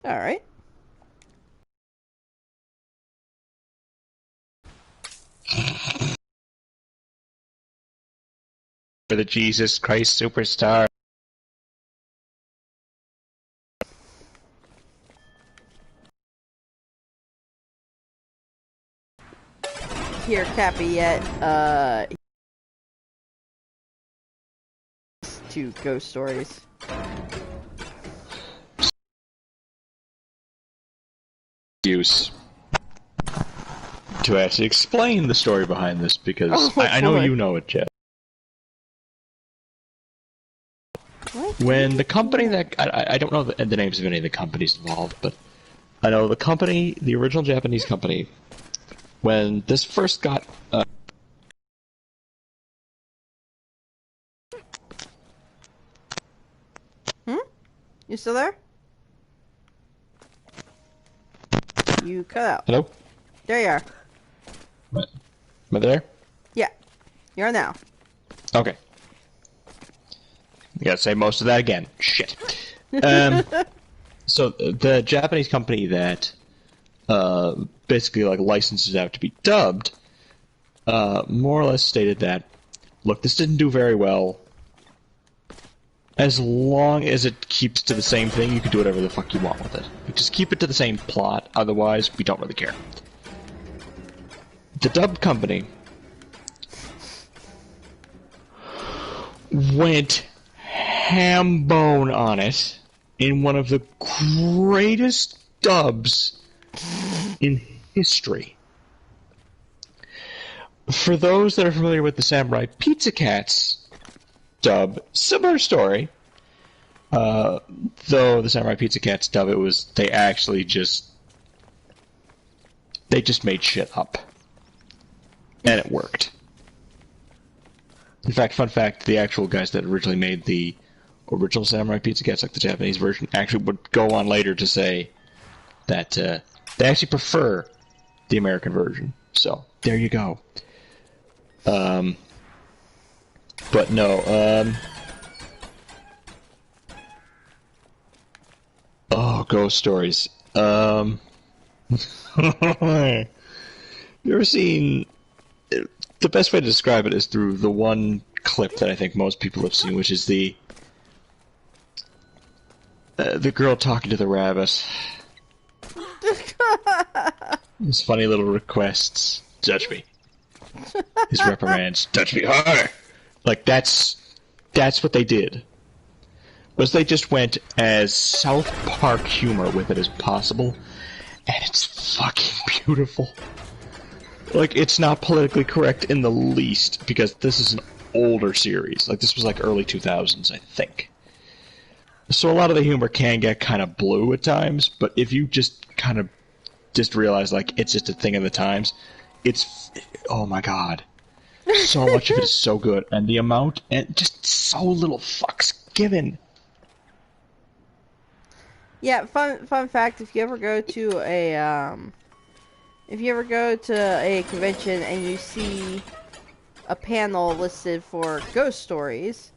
Alright. For the Jesus Christ Superstar. Here, Cappy yet, to ghost stories. Use to actually explain the story behind this, because Oh, I know boy. you know it, Jeff. What? When the company that I don't know the names of any of the companies involved, but I know the company, the original Japanese company, when this first got You still there? You cut out. hello, There you are. am I there? Yeah. You are now. Okay, you gotta say most of that again. Shit. So the Japanese company that basically like licenses out to be dubbed, more or less stated that, look, this didn't do very well. As long as it keeps to the same thing, you can do whatever the fuck you want with it. You just keep it to the same plot, otherwise we don't really care. The dub company went ham-bone on it in one of the greatest dubs in history. For those that are familiar with the Samurai Pizza Cats dub, similar story. Though the Samurai Pizza Cats dub, they just made shit up. And it worked. In fact, fun fact, the actual guys that originally made the original Samurai Pizza Cats, like the Japanese version, actually would go on later to say that they actually prefer the American version. So, there you go. But no, oh, ghost stories. You ever seen... The best way to describe it is through the one clip that I think most people have seen, which is the girl talking to the rabbit. His funny little requests. Judge me. His reprimands. Touch me harder. Like, that's what they did. Was they just went as South Park humor with it as possible, and it's fucking beautiful. Like, it's not politically correct in the least, because this is an older series. Like, this was like early 2000s, I think. So a lot of the humor can get kind of blue at times, but if you just kind of just realize, like, it's just a thing of the times, oh my god. So much of it is so good, and the amount, and just so little fucks given. Yeah, fun fact, if you ever go to a convention and you see a panel listed for ghost stories,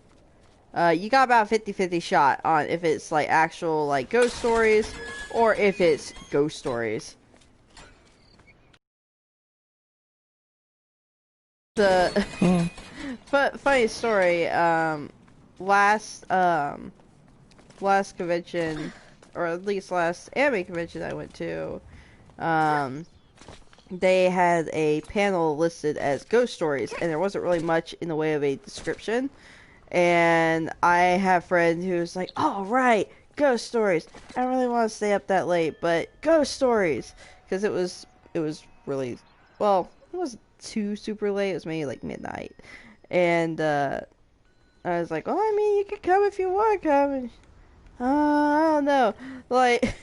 you got about 50-50 shot on if it's like actual like ghost stories or if it's ghost stories. The funny story, last convention, or at least last anime convention I went to, they had a panel listed as ghost stories, and there wasn't really much in the way of a description. And I have a friend who's like, "Oh right, ghost stories. I don't really want to stay up that late, but ghost stories," because it was really, well, it wasn't too super late. It was maybe like midnight, and I was like, "Well, I mean, you could come if you want to come." And, I don't know, like,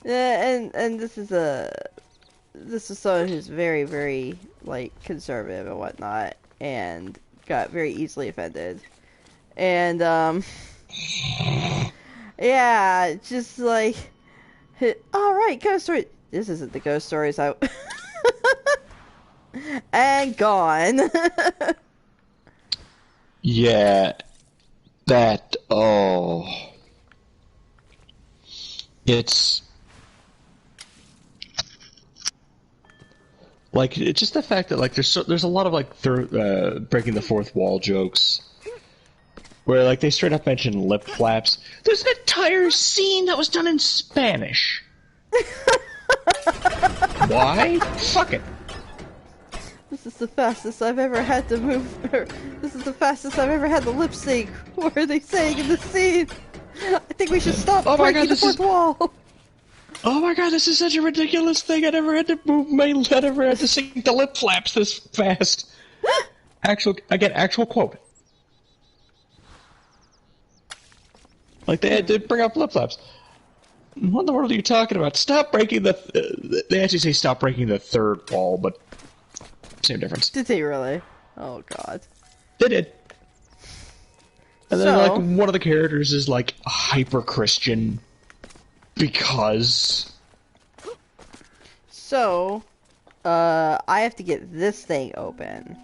and this is someone who's very, very, like, conservative and whatnot, and got very easily offended. And, yeah, just like, alright, ghost story. This isn't the ghost stories I... and gone. Yeah, oh. It's Like, it's just the fact that, like, there's a lot of, like, breaking the fourth wall jokes. Where, like, they straight up mention lip flaps. There's an entire scene that was done in Spanish. Why? Fuck it. This is the fastest I've ever had to move. This is the fastest I've ever had to lip sync. What are they saying in the scene? I think we should stop breaking the fourth wall. Oh my god, this is such a ridiculous thing. I never had to move my. I never had to sing the lip flaps this fast. Actual quote. Like, they had to bring up lip flaps. What in the world are you talking about? Stop breaking the. They actually say stop breaking the third wall, but same difference. Did they really? Oh god. They did. And then, like, one of the characters is, like, hyper Christian because. So, I have to get this thing open.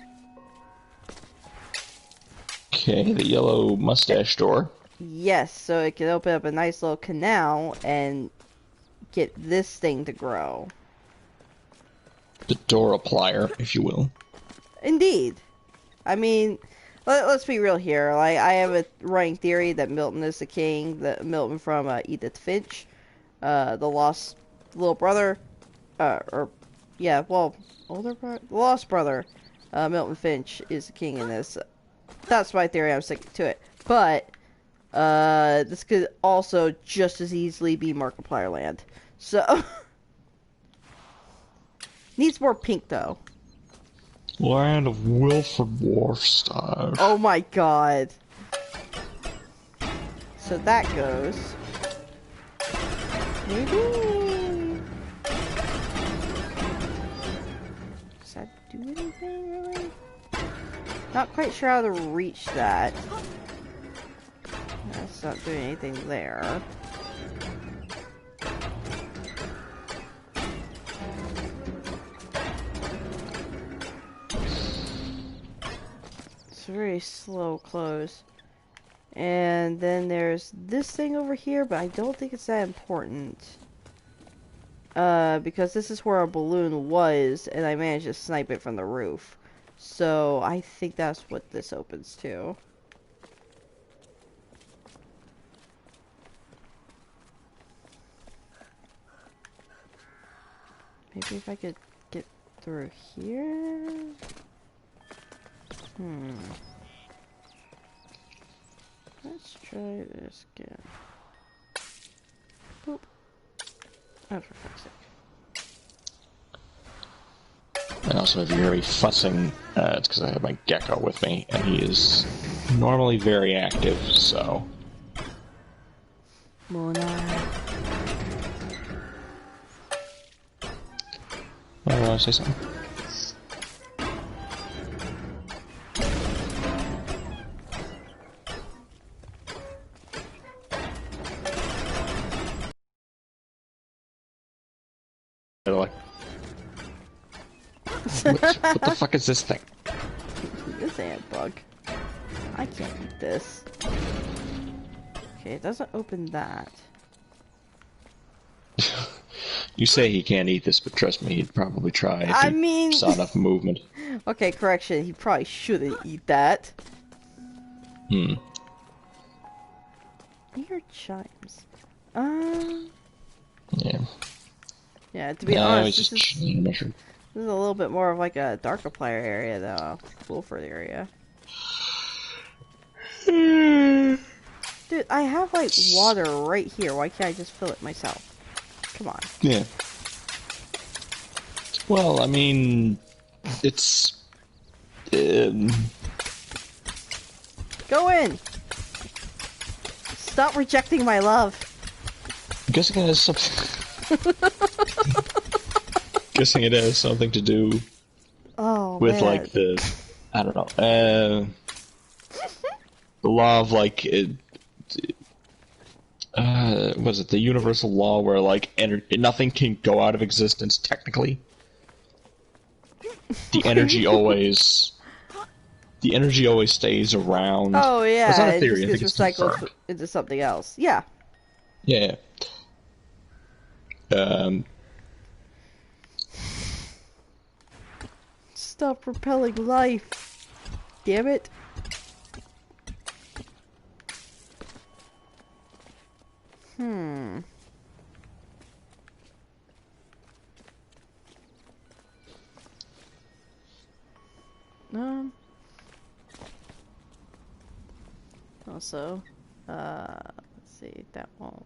Okay, the yellow mustache door. Yes, so it can open up a nice little canal and get this thing to grow. The door applier, if you will. Indeed. I mean, let's be real here. Like, I have a running theory that Milton is the king. That Milton from Edith Finch, the lost little brother, older brother, the lost brother, Milton Finch is the king in this. That's my theory. I'm sticking to it. But this could also just as easily be Markiplier Land. So needs more pink though. Land of Wilfred Warfstyle. Oh my god. So that goes. Maybe. Does that do anything really? Not quite sure how to reach that. That's not doing anything there. It's a very slow close. And then there's this thing over here, but I don't think it's that important. Because this is where a balloon was, and I managed to snipe it from the roof. So I think that's what this opens to. Maybe if I could get through here? Let's try this again. Boop. Oh, for fuck's sake. And also, if you hear me fussing, it's because I have my gecko with me, and he is normally very active, so... Mona. I want to say something. Like, what the fuck is this thing? This ant bug. I can't eat this. Okay, it doesn't open that. You say he can't eat this, but trust me, he'd probably try if he saw enough movement. Okay, correction, he probably shouldn't eat that. Hmm. I hear chimes. Yeah. Yeah, to be honest, this is a little bit more of like a Darkiplier area, though. Wolford area. Dude, I have like water right here. Why can't I just fill it myself? Come on. Yeah. Well, I mean, it's... Go in! Stop rejecting my love. I'm guessing it has something... guessing it has something to do with, man. like, the... I don't know. The law of, like... was it the universal law where, like, nothing can go out of existence, technically? The energy always... The energy always stays around. Oh, yeah. It's not a theory, It I just think gets it's recycled confirmed. into something else. Yeah. Yeah. Stop repelling life. Damn it. Also, let's see, that won't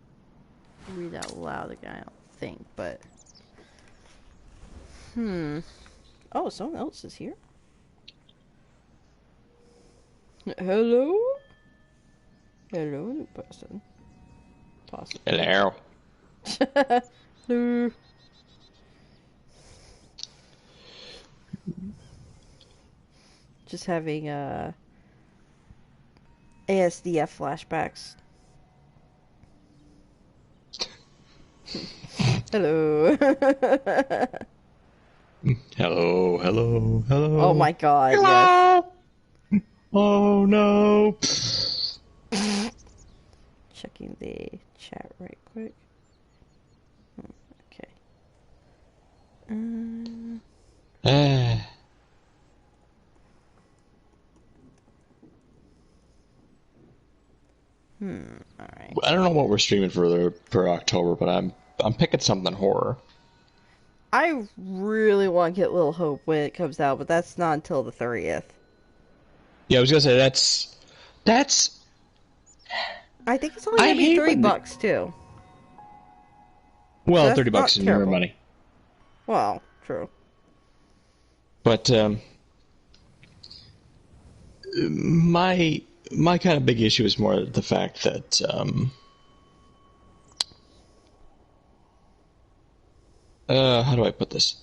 read out loud again, I don't think, but... Oh, someone else is here? Hello? Hello, new person. Possibly. Hello. Hello. Just having, ASDF flashbacks. Hello. Hello, hello, hello. Oh my god, hello! Yes. Oh no. Checking the chat right quick. Okay. Alright. I don't know what we're streaming for October, but I'm picking something horror. I really want to get Little Hope when it comes out, but that's not until the 30th. Yeah, I was gonna say that's. I think it's only gonna be $30 too. Well, So $30 is your money. Well, true. But my kind of big issue is more the fact that how do I put this?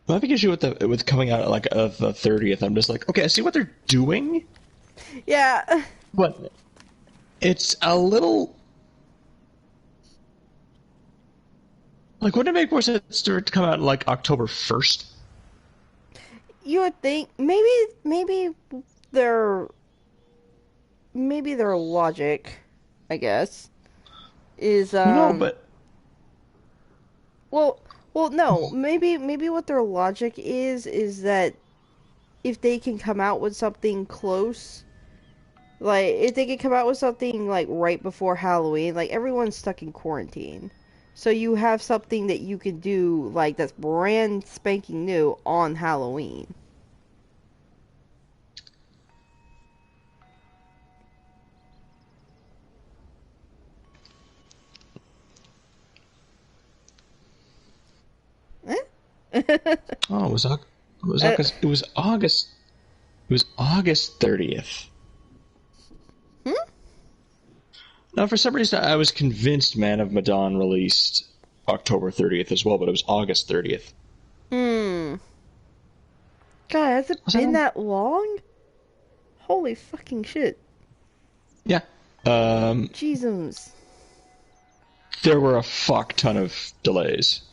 My big issue with coming out like of the 30th, I'm just like, okay, I see what they're doing. Yeah. But it's a little like, wouldn't it make more sense for it to come out like October 1st? You would think maybe their logic, I guess, is No, but well no, maybe what their logic is that if they can come out with something close, like if they can come out with something like right before Halloween, like everyone's stuck in quarantine. So you have something that you can do like that's brand spanking new on Halloween. oh, it was August. It was August. It was August 30th. Now, for some reason, I was convinced Man of Medan released October 30th as well, but it was August 30th. God, has it been that long? Holy fucking shit. Yeah. Jesus. There were a fuck ton of delays.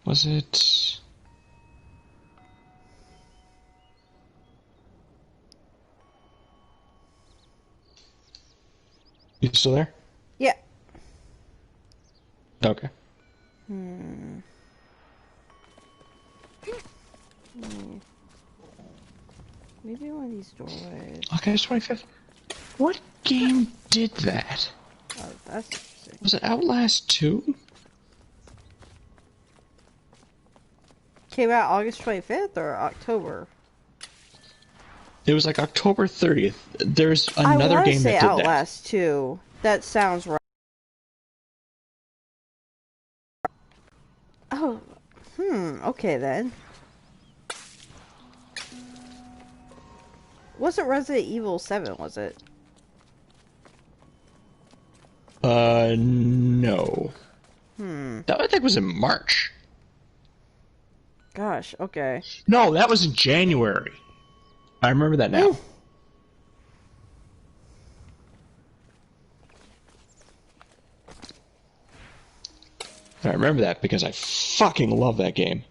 Was it? You still there? Yeah. Okay. Maybe one of these doorways. August 25th. What game did that? Oh, that's interesting. Was it Outlast 2? Came out August 25th or October? It was like October 30th. There's another game that did Outlast 2. That sounds right. Oh, okay then. Wasn't Resident Evil 7, was it? No. That I think was in March. Gosh, okay. No, that was in January. I remember that now. I remember that because I fucking love that game.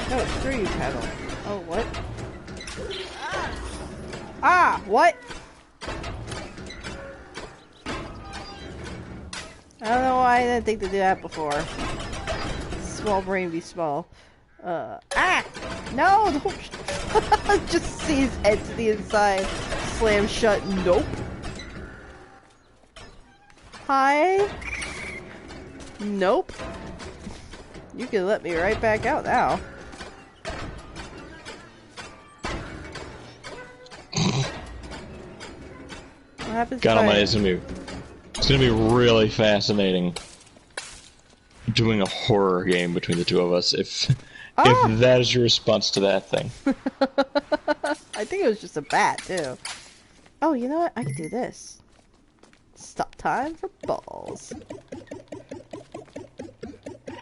Oh, it's 3D panel. Oh, what? Ah, what? I don't know why I didn't think to do that before. Small brain be small. Ah! No! Don't just see his head to the inside. Slam shut. Nope. Hi? Nope. You can let me right back out now. What happens? God Almighty, it's gonna be really fascinating doing a horror game between the two of us if that is your response to that thing. I think it was just a bat too. Oh, you know what? I can do this. Stop time for balls.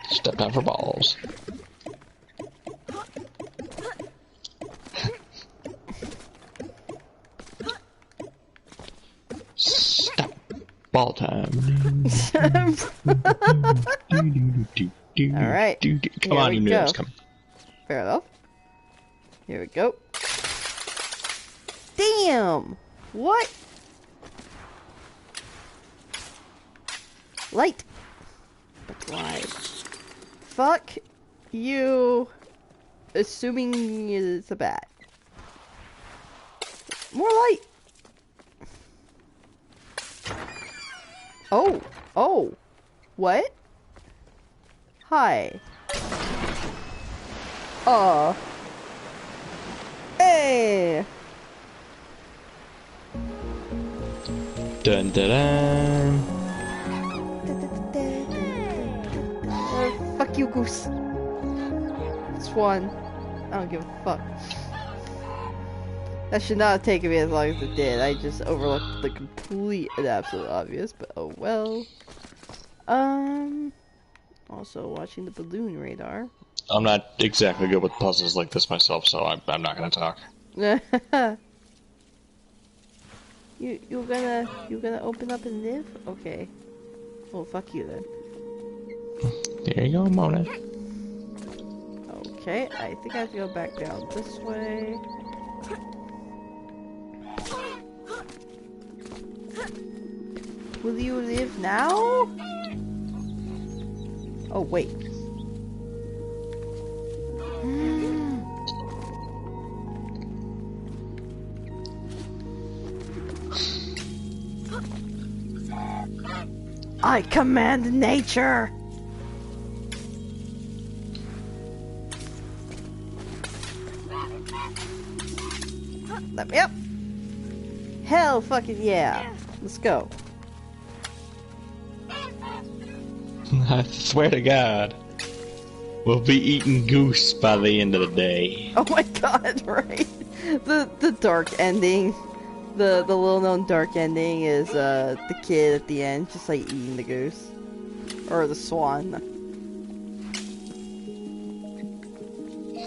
Step down for balls. Stop. Ball time. Alright. Come on, you noobs, come. Fair enough. Here we go. Damn! What? Light. But why? Fuck you. Assuming it's a bat. More light. Oh. Oh. What? Hi. Hey. Dun dun dun. Fuck you, Goose. Swan. I don't give a fuck. That should not have taken me as long as it did. I just overlooked the complete and absolute obvious, but oh well. Also watching the balloon radar. I'm not exactly good with puzzles like this myself, so I'm not gonna talk. you gonna open up and live? Okay. Well, fuck you then. There you go, Mona. Okay, I think I have to go back down this way. Will you live now? Oh, wait. I command nature! Let me up! Hell fucking yeah! Let's go. I swear to God, we'll be eating goose by the end of the day. Oh my god, right? The dark ending. The little known dark ending is the kid at the end just like eating the goose. Or the swan.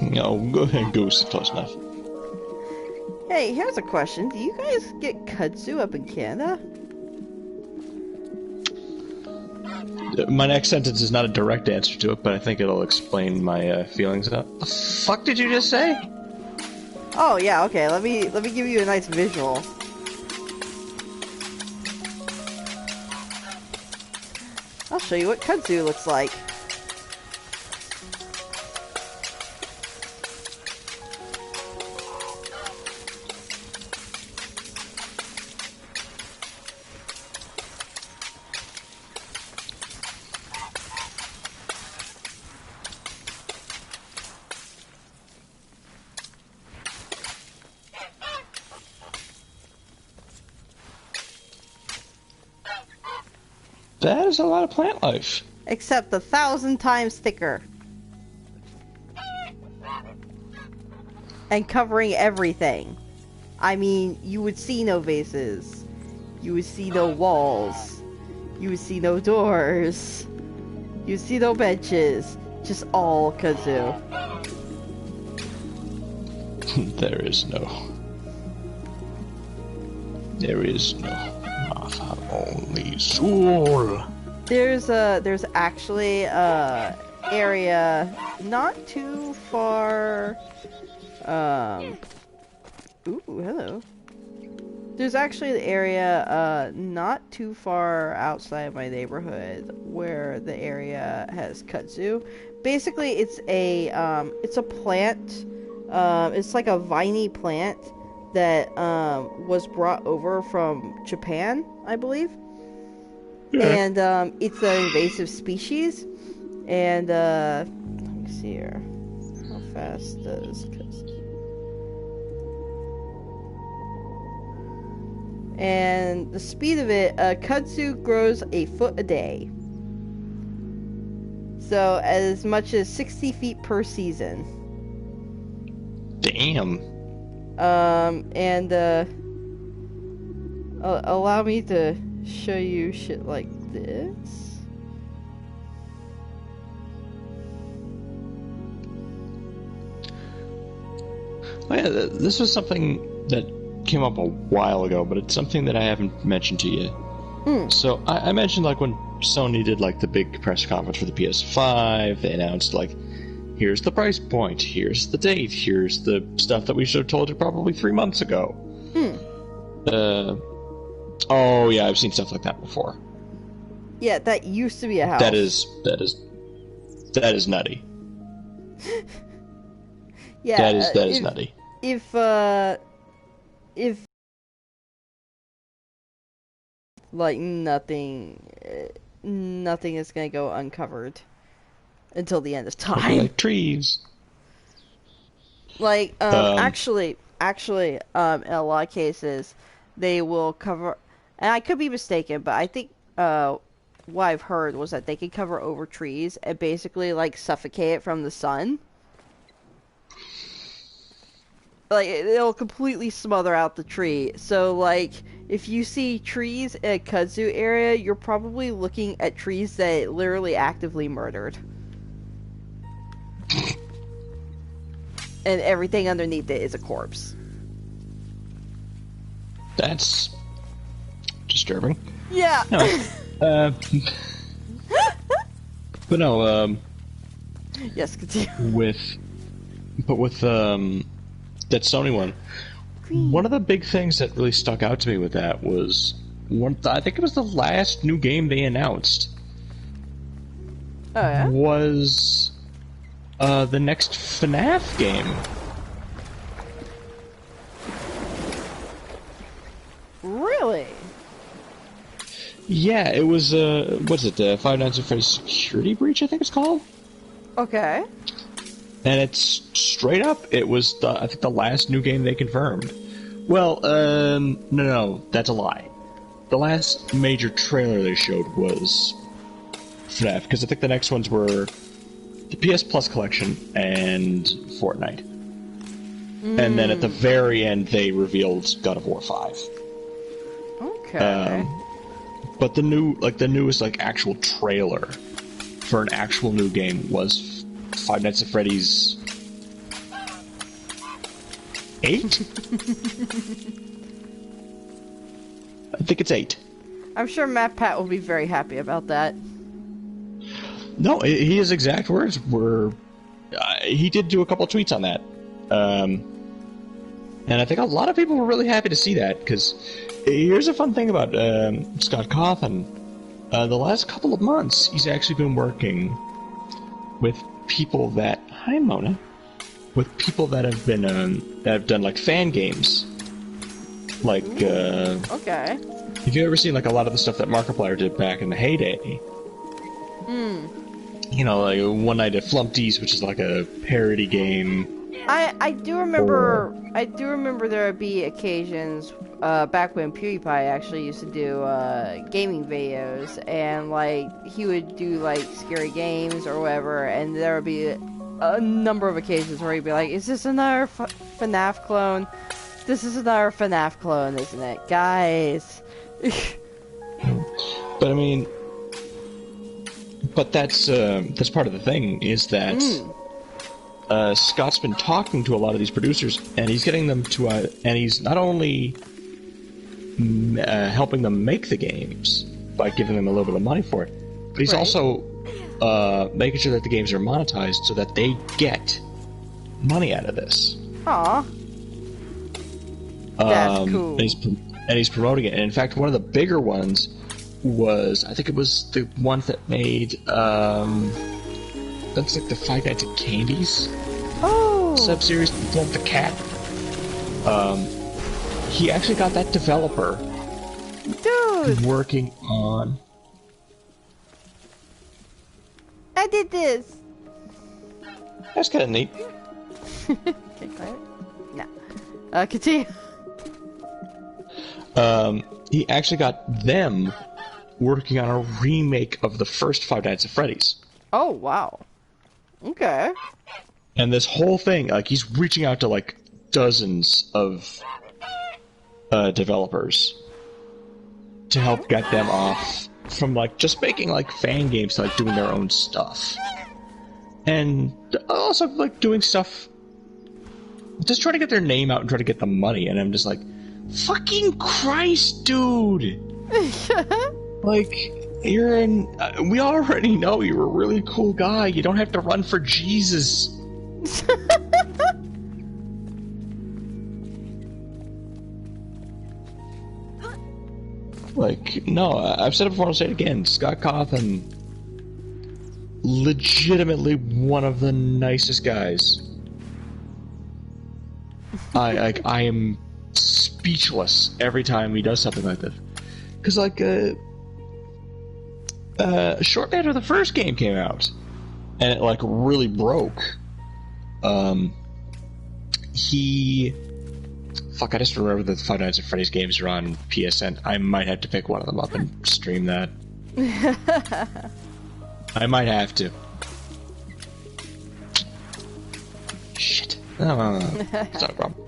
No, go ahead, goose is close enough. Hey, here's a question. Do you guys get kudzu up in Canada? My next sentence is not a direct answer to it, but I think it'll explain my feelings about it. The fuck did you just say? Oh yeah, okay. Let me give you a nice visual. I'll show you what kudzu looks like. That is a lot of plant life. Except 1,000 times thicker. And covering everything. I mean, you would see no vases. You would see no walls. You would see no doors. You would see no benches. Just all kudzu. There is no only soul. There's actually a area not too far Um, ooh, hello. There's actually an area not too far outside my neighborhood where the area has kudzu. Basically, it's a plant. It's like a viney plant that was brought over from Japan, I believe. Yeah. And it's an invasive species. And let me see here. How fast does kudzu? And the speed of it, kudzu grows a foot a day. So as much as 60 feet per season. Damn. And allow me to show you shit like this. Oh, yeah, this was something that came up a while ago, but it's something that I haven't mentioned to you. So I mentioned like when Sony did like the big press conference for the PS5, they announced like, here's the price point, here's the date, here's the stuff that we should have told you probably 3 months ago. Oh yeah, I've seen stuff like that before. Yeah, that used to be a house. That is nutty. Yeah, that is nutty. If like nothing is gonna go uncovered until the end of time. Like trees. Like actually in a lot of cases they will cover, and I could be mistaken, but I think what I've heard was that they can cover over trees and basically like suffocate it from the sun. Like, it'll completely smother out the tree. So, like, if you see trees in a kudzu area, you're probably looking at trees that it literally actively murdered. And everything underneath it is a corpse. That's disturbing. Yeah. No. But no, yes, continue. with that Sony one, one of the big things that really stuck out to me with that was I think it was the last new game they announced. Oh, yeah? Was the next FNAF game. Really? Yeah, it was, what's it, Five Nights at Freddy's Security Breach, I think it's called? Okay. And it's straight up, it was, I think, the last new game they confirmed. Well, no, that's a lie. The last major trailer they showed was FNAF, because I think the next ones were the PS Plus collection and Fortnite. And then at the very end, they revealed God of War 5. Okay. But the newest, like, actual trailer for an actual new game was Five Nights at Freddy's 8? I think it's 8. I'm sure Matt Pat will be very happy about that. No, his exact words were... he did do a couple tweets on that. And I think a lot of people were really happy to see that, because here's a fun thing about Scott Cawthon. The last couple of months, he's actually been working with people that... Hi, Mona. With people that have been, that have done, like, fan games. Like, Okay. have you ever seen, like, a lot of the stuff that Markiplier did back in the heyday? You know, like, One Night at Flumpty's, which is like a parody game. I do remember there would be occasions back when PewDiePie actually used to do gaming videos, and like he would do like scary games or whatever, and there would be a number of occasions where he'd be like, "Is this another FNAF clone? This is another FNAF clone, isn't it, guys?" But I mean, but that's part of the thing is that. Scott's been talking to a lot of these producers, and he's getting them to, and he's not only helping them make the games by giving them a little bit of money for it, but he's also making sure that the games are monetized so that they get money out of this. Aw. That's cool. And he's promoting it. And in fact, one of the bigger ones was, I think it was the one that made, that's like the Five Nights at Candy's sub-series, the cat. He actually got that developer working on... I did this! That's kind of neat. Okay, quiet. No. Continue. He actually got them working on a remake of the first Five Nights at Freddy's. Oh, wow. Okay. And this whole thing, like, he's reaching out to, like, dozens of developers to help get them off from, like, just making, like, fan games to, like, doing their own stuff. And also, like, doing stuff... Just trying to get their name out and try to get the money. And I'm just like, fucking Christ, dude! Like, you're in... we already know you're a really cool guy. You don't have to run for Jesus. Like, no, I've said it before, I'll say it again. Scott Cawthon, legitimately one of the nicest guys. I am speechless every time he does something like this. Because, like, shortly after the first game came out, and it, like, really broke, Fuck, I just remember that the Five Nights at Freddy's games are on PSN. I might have to pick one of them up and stream that. I might have to. Shit. No. It's not a problem.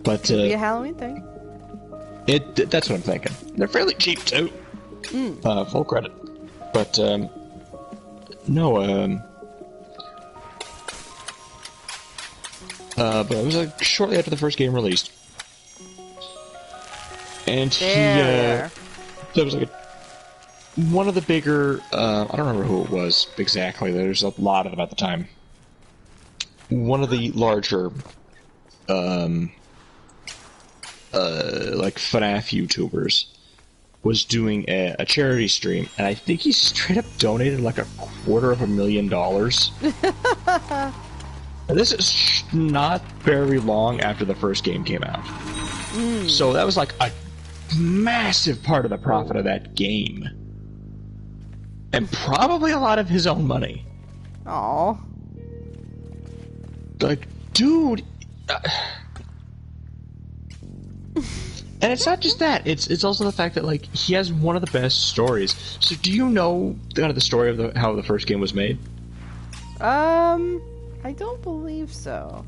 But Could be a Halloween thing. That's what I'm thinking. They're fairly cheap too. Full credit. But no. But it was like shortly after the first game released, and there was like one of the bigger. I don't remember who it was exactly. There's a lot of them at the time. One of the larger, like FNAF YouTubers was doing a charity stream, and I think he straight up donated like $250,000. This is not very long after the first game came out. So that was like a massive part of the profit of that game. And probably a lot of his own money. Aww. Like, dude... And it's not just that, it's also the fact that, like, he has one of the best stories. So do you know kind of the story of how the first game was made? I don't believe so.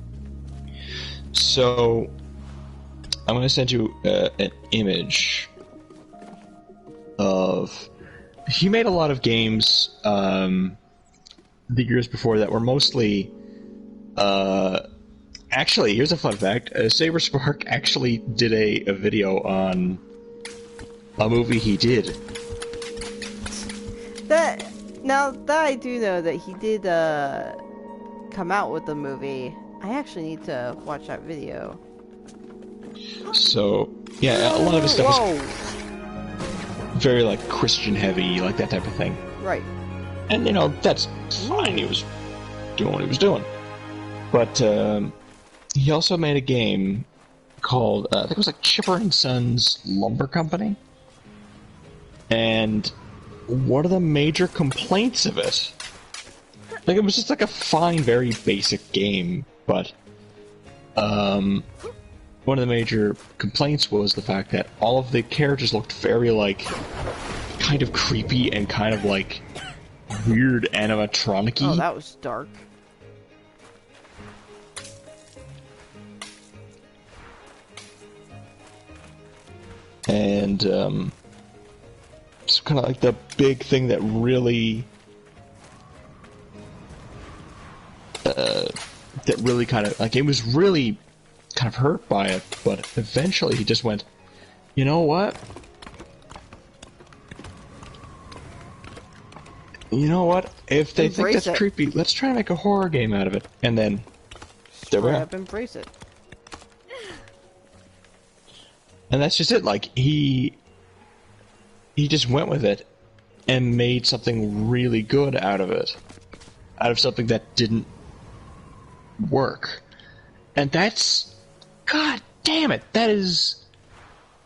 So, I'm going to send you an image of... He made a lot of games the years before that were mostly... Actually, here's a fun fact. Saber Spark actually did a video on a movie he did. Now that I do know that he did come out with the movie, I actually need to watch that video. So, yeah, a lot of his stuff is very, like, Christian heavy, like that type of thing. Right. And, you know, that's fine. He was doing what he was doing. But, he also made a game called, I think it was like Chipper and Sons Lumber Company. And one of the major complaints of it, like, it was just like a fine, very basic game, but one of the major complaints was the fact that all of the characters looked very, like, kind of creepy and kind of, like, weird animatronic-y. Oh, that was dark. And, it's kind of like the big thing that really... that really kind of, like, it was really kind of hurt by it, but eventually he just went, you know what? You know what? If they think that's creepy, let's try to make a horror game out of it. And then There we hurry are. up and embrace it. And that's just it. Like, he just went with it and made something really good out of it. Out of something that didn't work. And that's... God damn it. That is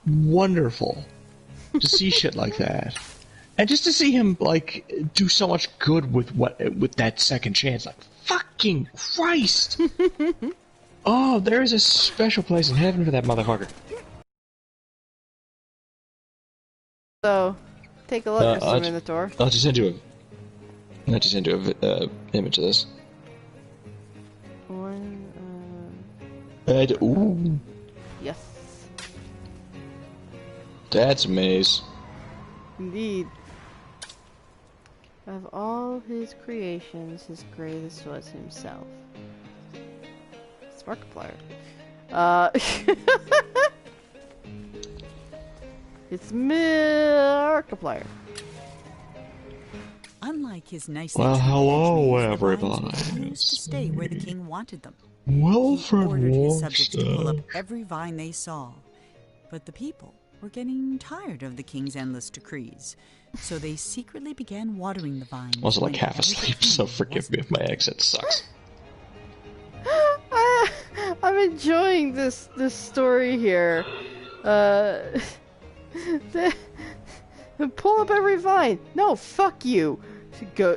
wonderful to see shit like that. And just to see him, like, do so much good with that second chance. Like, fucking Christ! Oh, there is a special place in heaven for that motherfucker. So, take a look, Mr. Minotaur. I'll just send you a image of this. Ooh, Yes. that's a maze. Indeed. Of all his creations, his greatest was himself. It's Markiplier. It's Markiplier. Unlike his nicely Well, hello, trees, the everybody. vines refused to stay where the king wanted them. Wilfred He ordered his subjects to pull up every vine they saw. But the people were getting tired of the king's endless decrees, so they secretly began watering the vines. I was like half whenever the asleep, king so forgive me if my accent sucks. I'm enjoying this story here. Pull up every vine. No, fuck you.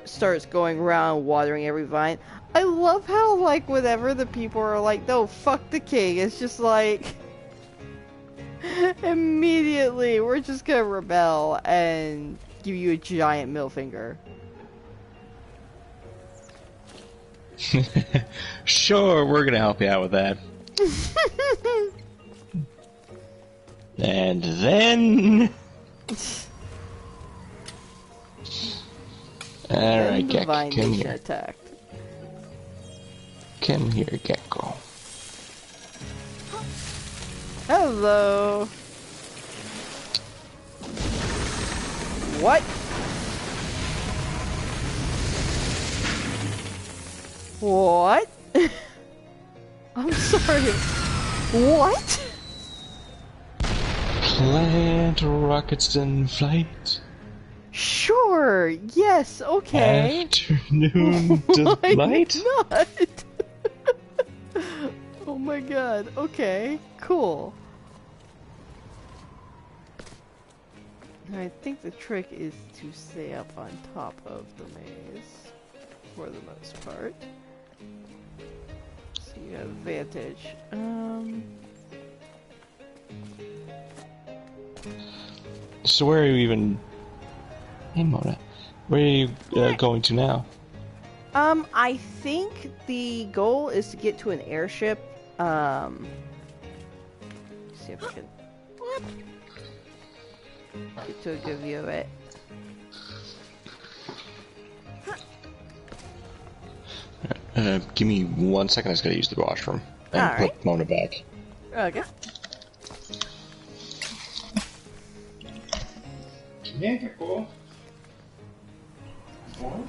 Starts going around watering every vine. I love how, like, whenever the people are like, no, fuck the king, it's just like, immediately, we're just gonna rebel and give you a giant middle finger. Sure, we're gonna help you out with that. And then... Alright, the Gecko, vine come nation here. attacked. Come here, Gecko. Hello. What? What? I'm sorry. What? Plant rockets in flight. Sure. Yes. Okay. Afternoon Why delight. not? Oh my god. Okay. Cool. I think the trick is to stay up on top of the maze for the most part. So you have advantage. So where are you even... Hey, Mona. Where are you going to now? I think the goal is to get to an airship. See if I can get to a good view of it. Give me 1 second. I just gotta use the washroom and Alright. put Mona back. Okay. Oh, what?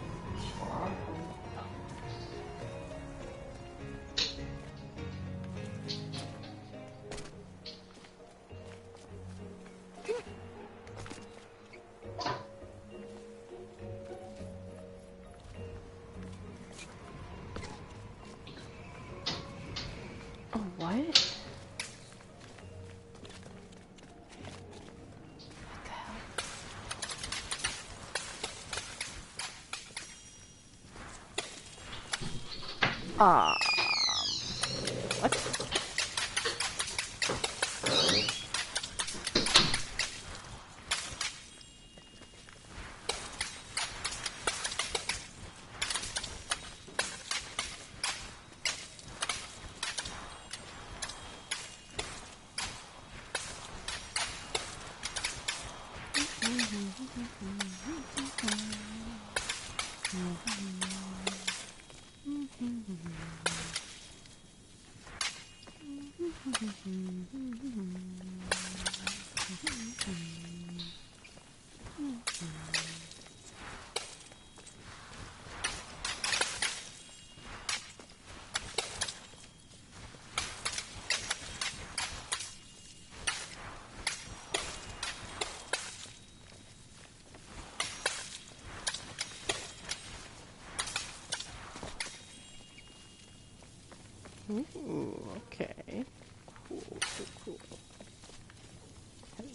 What? Ooh, okay. Cool, cool, cool. Hello.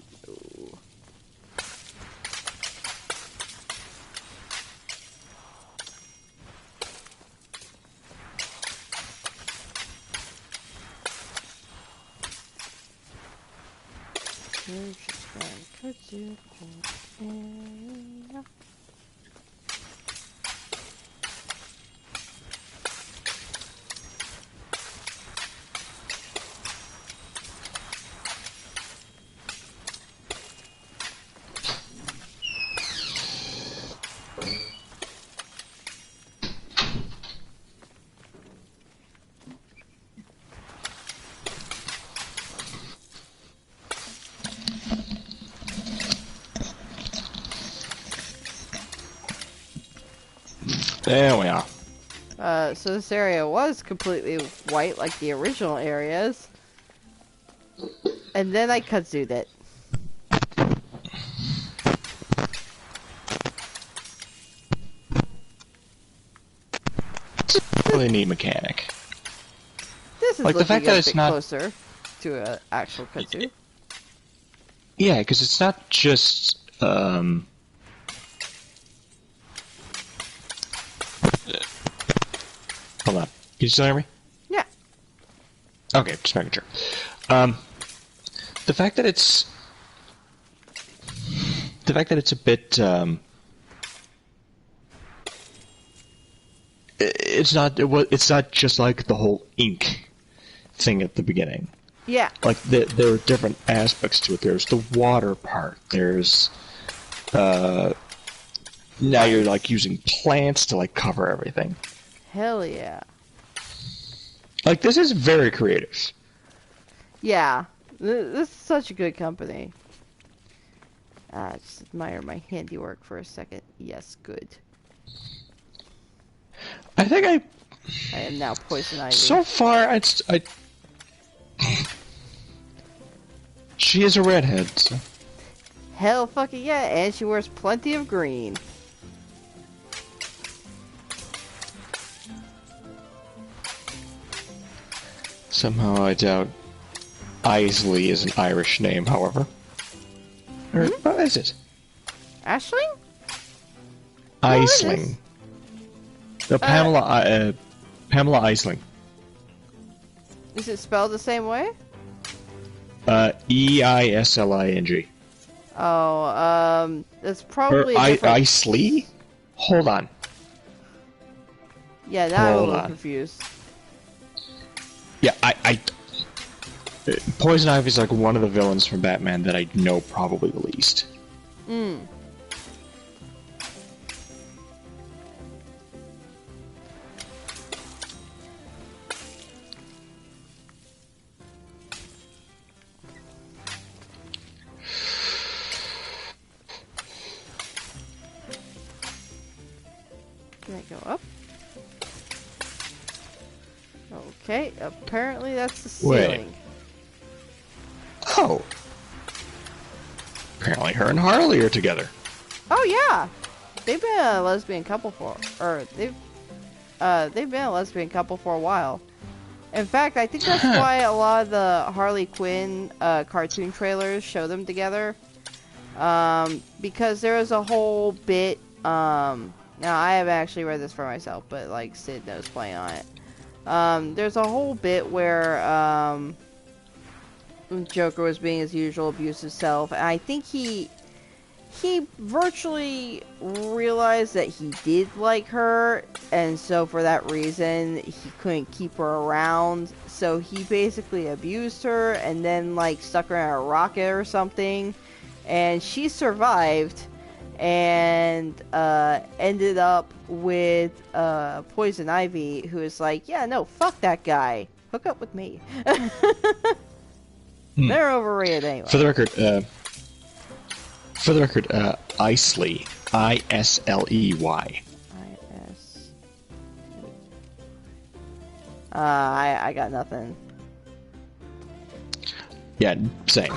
We're just going to do it. There we are. So this area was completely white like the original areas. And then I kudzu'd it. It's a really neat mechanic. This is Like, the looking fact that a it's bit not... closer to an actual kudzu. Yeah, because it's not just, Hold on. Can you still hear me? Yeah. Okay, just making sure. The fact that it's... The fact that it's a bit, it's not just like the whole ink thing at the beginning. Yeah. Like, there are different aspects to it. There's the water part. There's, now you're, like, using plants to, like, cover everything. Hell yeah. Like, this is very creative. Yeah. This is such a good company. Just admire my handiwork for a second. Yes, good. I think I am now Poison Ivy. so far, she is a redhead, so. Hell fucking yeah, and she wears plenty of green. Somehow I doubt Isley is an Irish name, however. Or, what is it? Aisling? Aisling. No, Pamela Aisling. Is it spelled the same way? Eisling. Oh, that's probably Or a different... Isley? Hold on. Yeah, now I'm a Hold little on. confused. Yeah, Poison Ivy is like one of the villains from Batman that I know probably the least. Hmm. Can I go up? Okay, apparently that's the ceiling. Wait. Oh. Apparently her and Harley are together. Oh yeah, they've been a lesbian couple they've been a lesbian couple for a while. In fact, I think that's why a lot of the Harley Quinn cartoon trailers show them together. Because there was a whole bit. Now I haven't actually read this for myself, but like Sid knows playing on it. There's a whole bit where Joker was being his usual abusive self, and I think he virtually realized that he did like her, and so for that reason he couldn't keep her around, so he basically abused her and then like stuck her in a rocket or something, and she survived and ended up with Poison Ivy, who is like, yeah, no, fuck that guy, hook up with me. They're overrated anyway. For the record, Isley, I-S-L-E-Y. I-S... I got nothing. Yeah, same.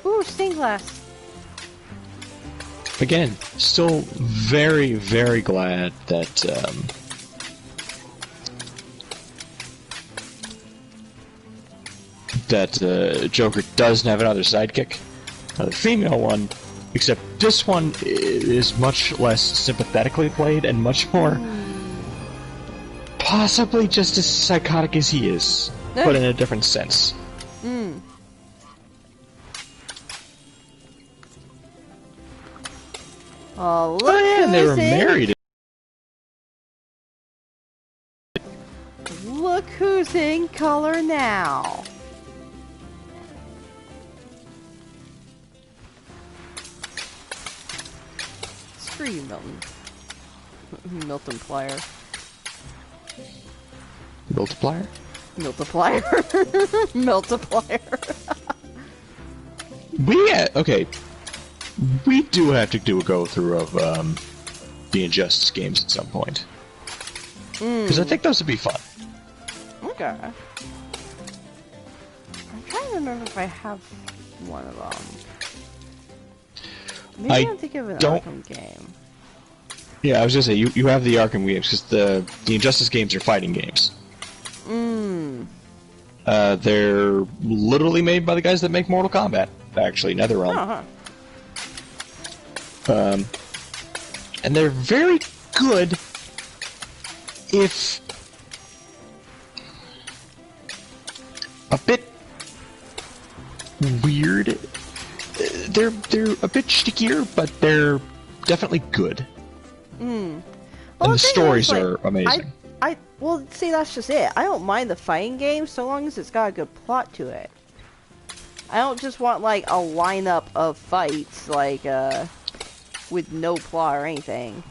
Ooh, stained glass. again, still very, very glad that Joker doesn't have another sidekick, another female one. Except this one is much less sympathetically played and much more possibly just as psychotic as he is, but in a different sense. Oh, look and they were married. Look who's in color now. Screw you, Milton. Milton Plier. Multiplier? Multiplier. Multiplier. Okay. We do have to do a go-through of the Injustice games at some point. Because I think those would be fun. Okay. I'm trying to remember if I have one of them. Maybe I'm thinking of an Arkham game. Yeah, I was gonna say, you have the Arkham games, because the Injustice games are fighting games. They're literally made by the guys that make Mortal Kombat, actually, NetherRealm. And they're very good if a bit weird. They're a bit stickier, but they're definitely good. Well, and the stories are amazing. Well, see, that's just it. I don't mind the fighting game so long as it's got a good plot to it. I don't just want, like, a lineup of fights, like, with no plot or anything.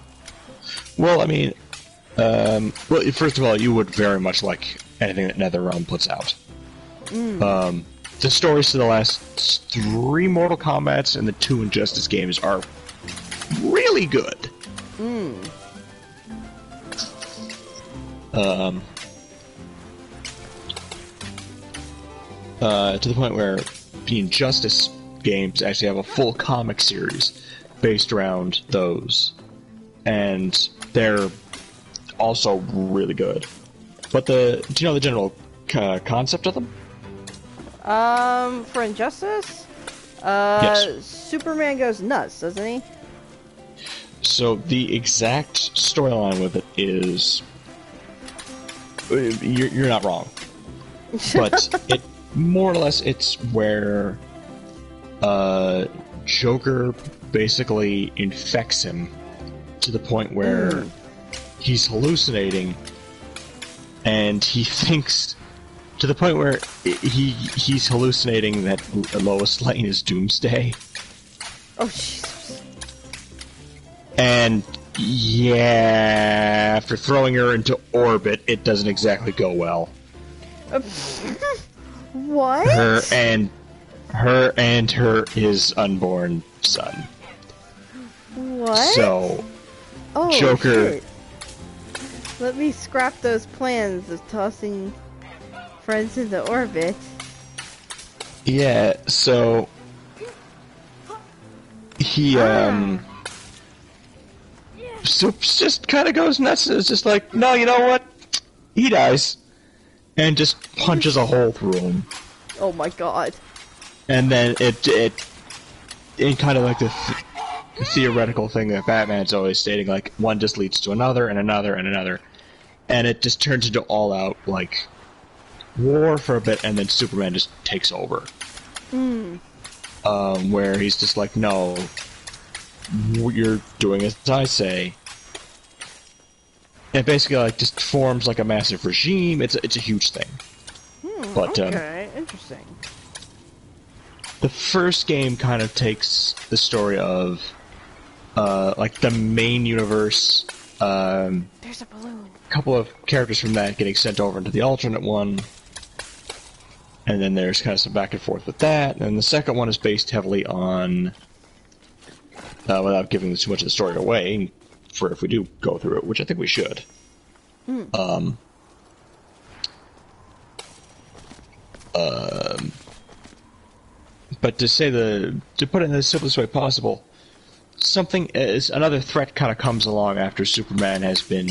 Well, I mean, well, first of all, you would very much like anything that NetherRealm puts out. The stories to the last 3 Mortal Kombats and the 2 Injustice games are really good. To the point where the Injustice games actually have a full comic series based around those, and they're also really good. But do you know the general concept of them? For Injustice? Yes. Superman goes nuts, doesn't he? So the exact storyline with it is, you're not wrong, but it more or less it's where Joker basically infects him to the point where he's hallucinating, and he thinks to the point where he's hallucinating that Lois Lane is Doomsday. Oh, Jesus. And yeah, after throwing her into orbit, it doesn't exactly go well. What? Her and his unborn son. What? So, oh, Joker. Shit. Let me scrap those plans of tossing friends into orbit. Yeah, so he just kind of goes nuts. It's just like, no, you know what? He dies, and just punches a hole through him. Oh my god! And then it kind of like the theoretical thing that Batman's always stating, like one just leads to another and another and another, and it just turns into all out like war for a bit, and then Superman just takes over. Where he's just like, no, you're doing as I say. It basically like just forms like a massive regime. It's a huge thing. But okay, interesting. The first game kind of takes the story of like the main universe. There's a balloon. A couple of characters from that getting sent over into the alternate one. And then there's kind of some back and forth with that. And the second one is based heavily on, without giving too much of the story away, for if we do go through it, which I think we should. But to put it in the simplest way possible, something is another threat kind of comes along after Superman has been,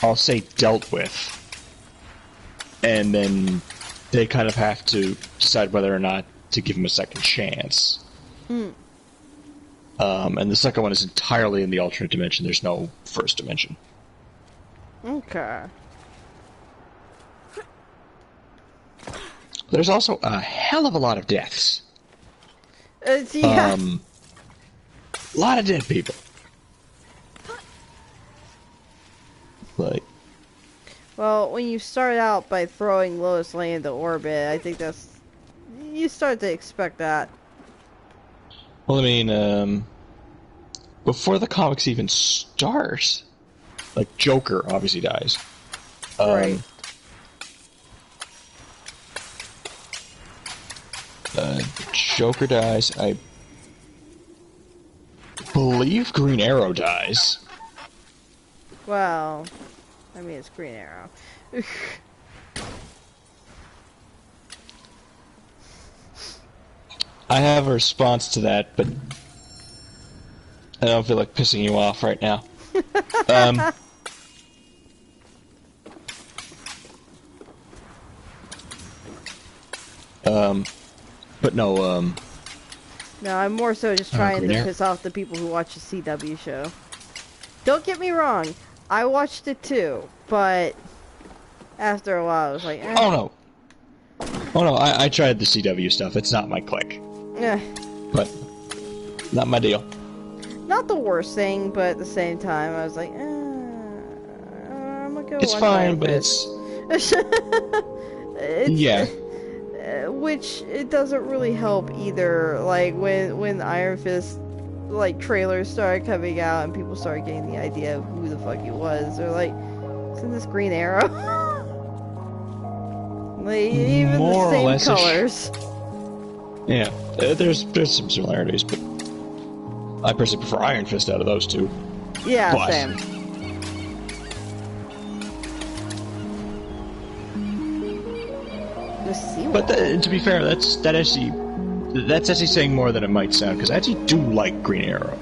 I'll say, dealt with, and then they kind of have to decide whether or not to give him a second chance. And the second one is entirely in the alternate dimension. There's no first dimension. Okay. There's also a hell of a lot of deaths. Yeah. A lot of dead people. Like, Well, when you start out by throwing Lois Lane into orbit, I think you start to expect that. well, I mean, before the comics even start, like, Joker obviously dies. Right. Joker dies. I believe Green Arrow dies. Well, I mean, it's Green Arrow. I have a response to that, but I don't feel like pissing you off right now. But no, No, I'm more so just trying Green to Arrow. piss off the people who watch the CW show. Don't get me wrong, I watched it too, but after a while I was like, oh no. Oh no, I tried the CW stuff. It's not my clique. But, not my deal. Not the worst thing, but at the same time I was like, I'm gonna go It's watch fine, Iron but Fist. Yeah. Which it doesn't really help either. Like when Iron Fist like trailers started coming out and people started getting the idea of who the fuck he was, they're like, isn't this Green Arrow? Like, even More or the same less-ish. colors. Yeah, there's some similarities, but I personally prefer Iron Fist out of those two. Yeah, But- same. But to be fair, that's actually saying more than it might sound, because I actually do like Green Arrow.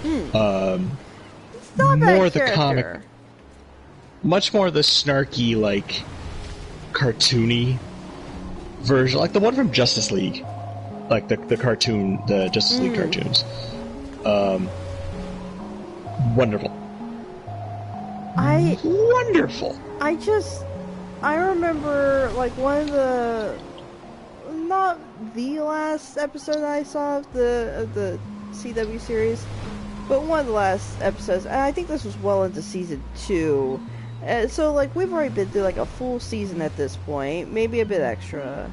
It's not a bad more the character. comic, much more the snarky, like, cartoony version, like the one from Justice League, like the cartoon, the Justice League cartoons. Wonderful. Wonderful. I remember, like, one of the, not the last episode I saw of the CW series, but one of the last episodes, and I think this was well into season 2, so, like, we've already been through, like, a full season at this point, maybe a bit extra,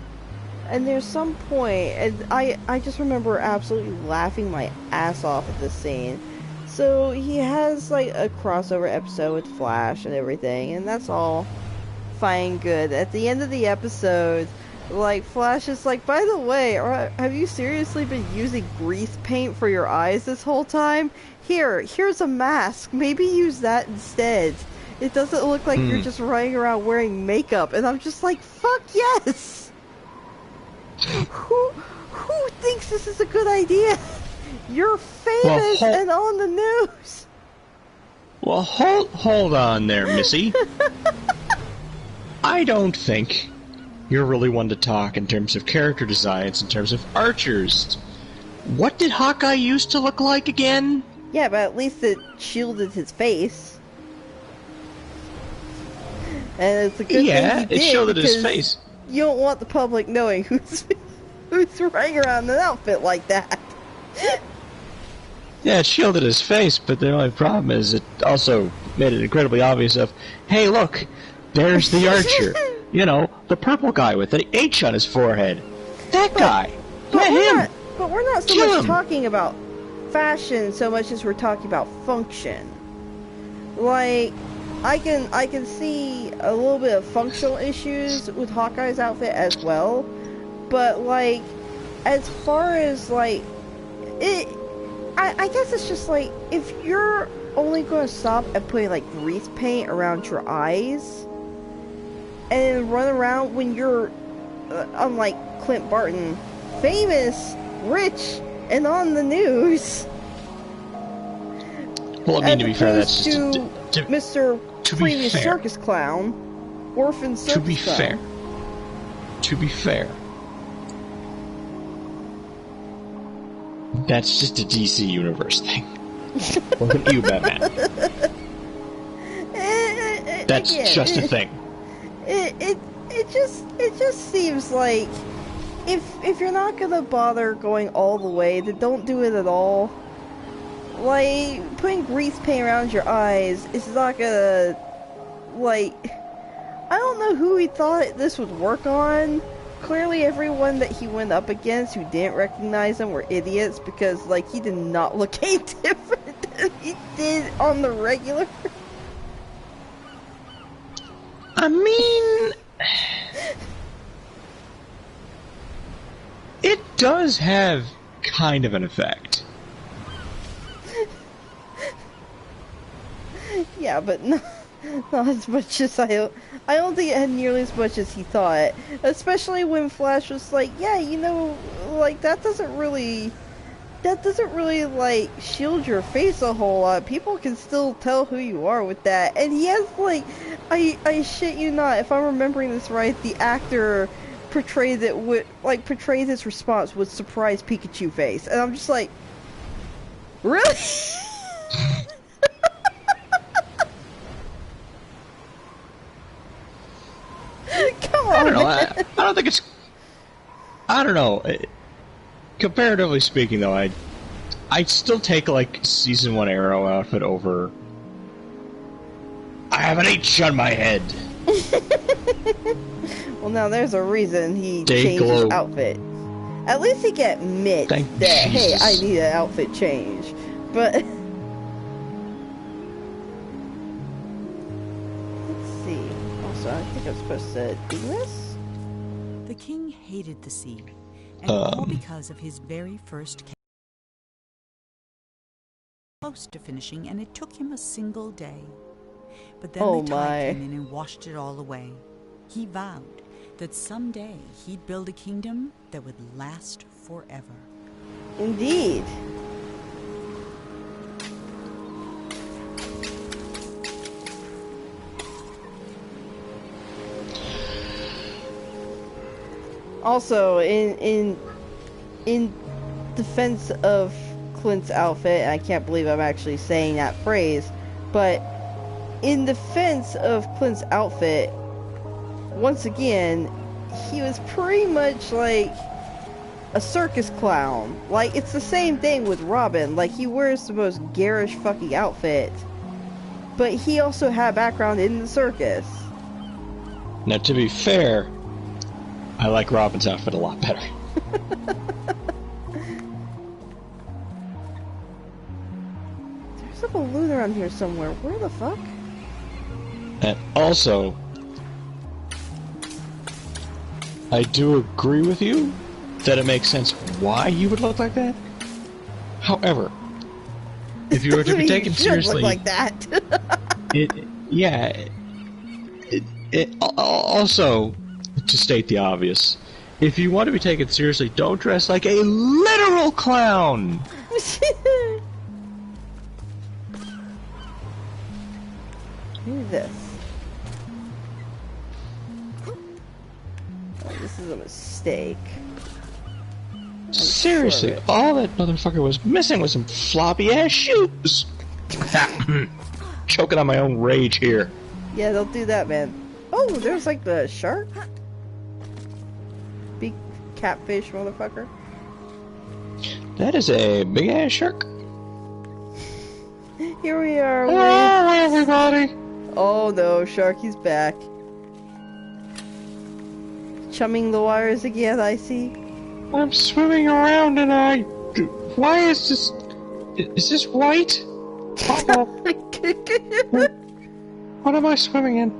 and there's some point, and I just remember absolutely laughing my ass off at this scene. So, he has, like, a crossover episode with Flash and everything, and that's all fine, good. At the end of the episode, like, Flash is like, by the way, have you seriously been using grease paint for your eyes this whole time? Here's a mask. Maybe use that instead. It doesn't look like you're just running around wearing makeup. And I'm just like, fuck yes! Who thinks this is a good idea? You're famous and on the news. Well, hold on there, Missy. I don't think you're really one to talk in terms of character designs, in terms of archers. What did Hawkeye used to look like again? Yeah, but at least it shielded his face. And it's a good thing he did, it shielded his because face. You don't want the public knowing who's running around in an outfit like that. Yeah, it shielded his face, but the only problem is it also made it incredibly obvious of, hey, look, there's the archer. You know, the purple guy with the H on his forehead. That guy. But Yeah, him. we're not so Kill much him. talking about fashion so much as we're talking about function. Like, I can see a little bit of functional issues with Hawkeye's outfit as well, but like, as far as like I guess it's just like, if you're only going to stop at putting like grease paint around your eyes and run around when you're unlike Clint Barton, famous, rich, and on the news, Well, I mean, As to be fair, that's opposed just to Mr. to be Previous fair. Circus Clown, Orphan Circus To be Clown. fair. To be fair. That's just a DC Universe thing. Look at you, Batman. That's Again, just a thing. It just seems like if you're not gonna bother going all the way, then don't do it at all. Like putting grease paint around your eyes is not gonna, like, I don't know who he thought this would work on. Clearly everyone that he went up against who didn't recognize him were idiots, because like he did not look any different than he did on the regular. I mean, it does have kind of an effect. Yeah, but not as much as I don't think it had nearly as much as he thought. Especially when Flash was like, yeah, you know, like that doesn't really like shield your face a whole lot. People can still tell who you are with that. And he has like, I shit you not, if I'm remembering this right, the actor portrayed his response with surprised Pikachu face. And I'm just like, really? Come on, I don't know. man. I don't think it's. I don't know. Comparatively speaking, though, I'd still take like Season 1 Arrow outfit over. I have an H on my head. Well, now there's a reason he Day changed his glow. outfit. At least he can admit Thank that, hey, Jesus. I need an outfit change. But let's see. Also, I think I'm supposed to do this. The king hated the sea, and all because of his very first case. Close to finishing, and it took him a single day. But then Oh the tide my. came in and washed it all away. He vowed that someday he'd build a kingdom that would last forever. Indeed. Also, in defense of Clint's outfit, and I can't believe I'm actually saying that phrase, but in defense of Clint's outfit, once again, he was pretty much like a circus clown. Like, it's the same thing with Robin. Like, he wears the most garish fucking outfit, but he also had a background in the circus. Now, to be fair, I like Robin's outfit a lot better. There's a balloon around here somewhere. Where the fuck? And also, I do agree with you that it makes sense why you would look like that. However, if you were to be You taken should seriously, look like that. Also, to state the obvious, if you want to be taken seriously, don't dress like a literal clown. Who's this? Oh, this is a mistake. Seriously, sure of it. all that motherfucker was missing was some floppy ass shoes. Choking on my own rage here. Yeah, don't do that, man. Oh, there's like the shark? Big catfish motherfucker. That is a big ass shark. Here we are with... Hello, everybody. Oh no, Sharky's back. Chumming the wires again, I see. I'm swimming around and why is this... Is this white? Uh-oh. What am I swimming in?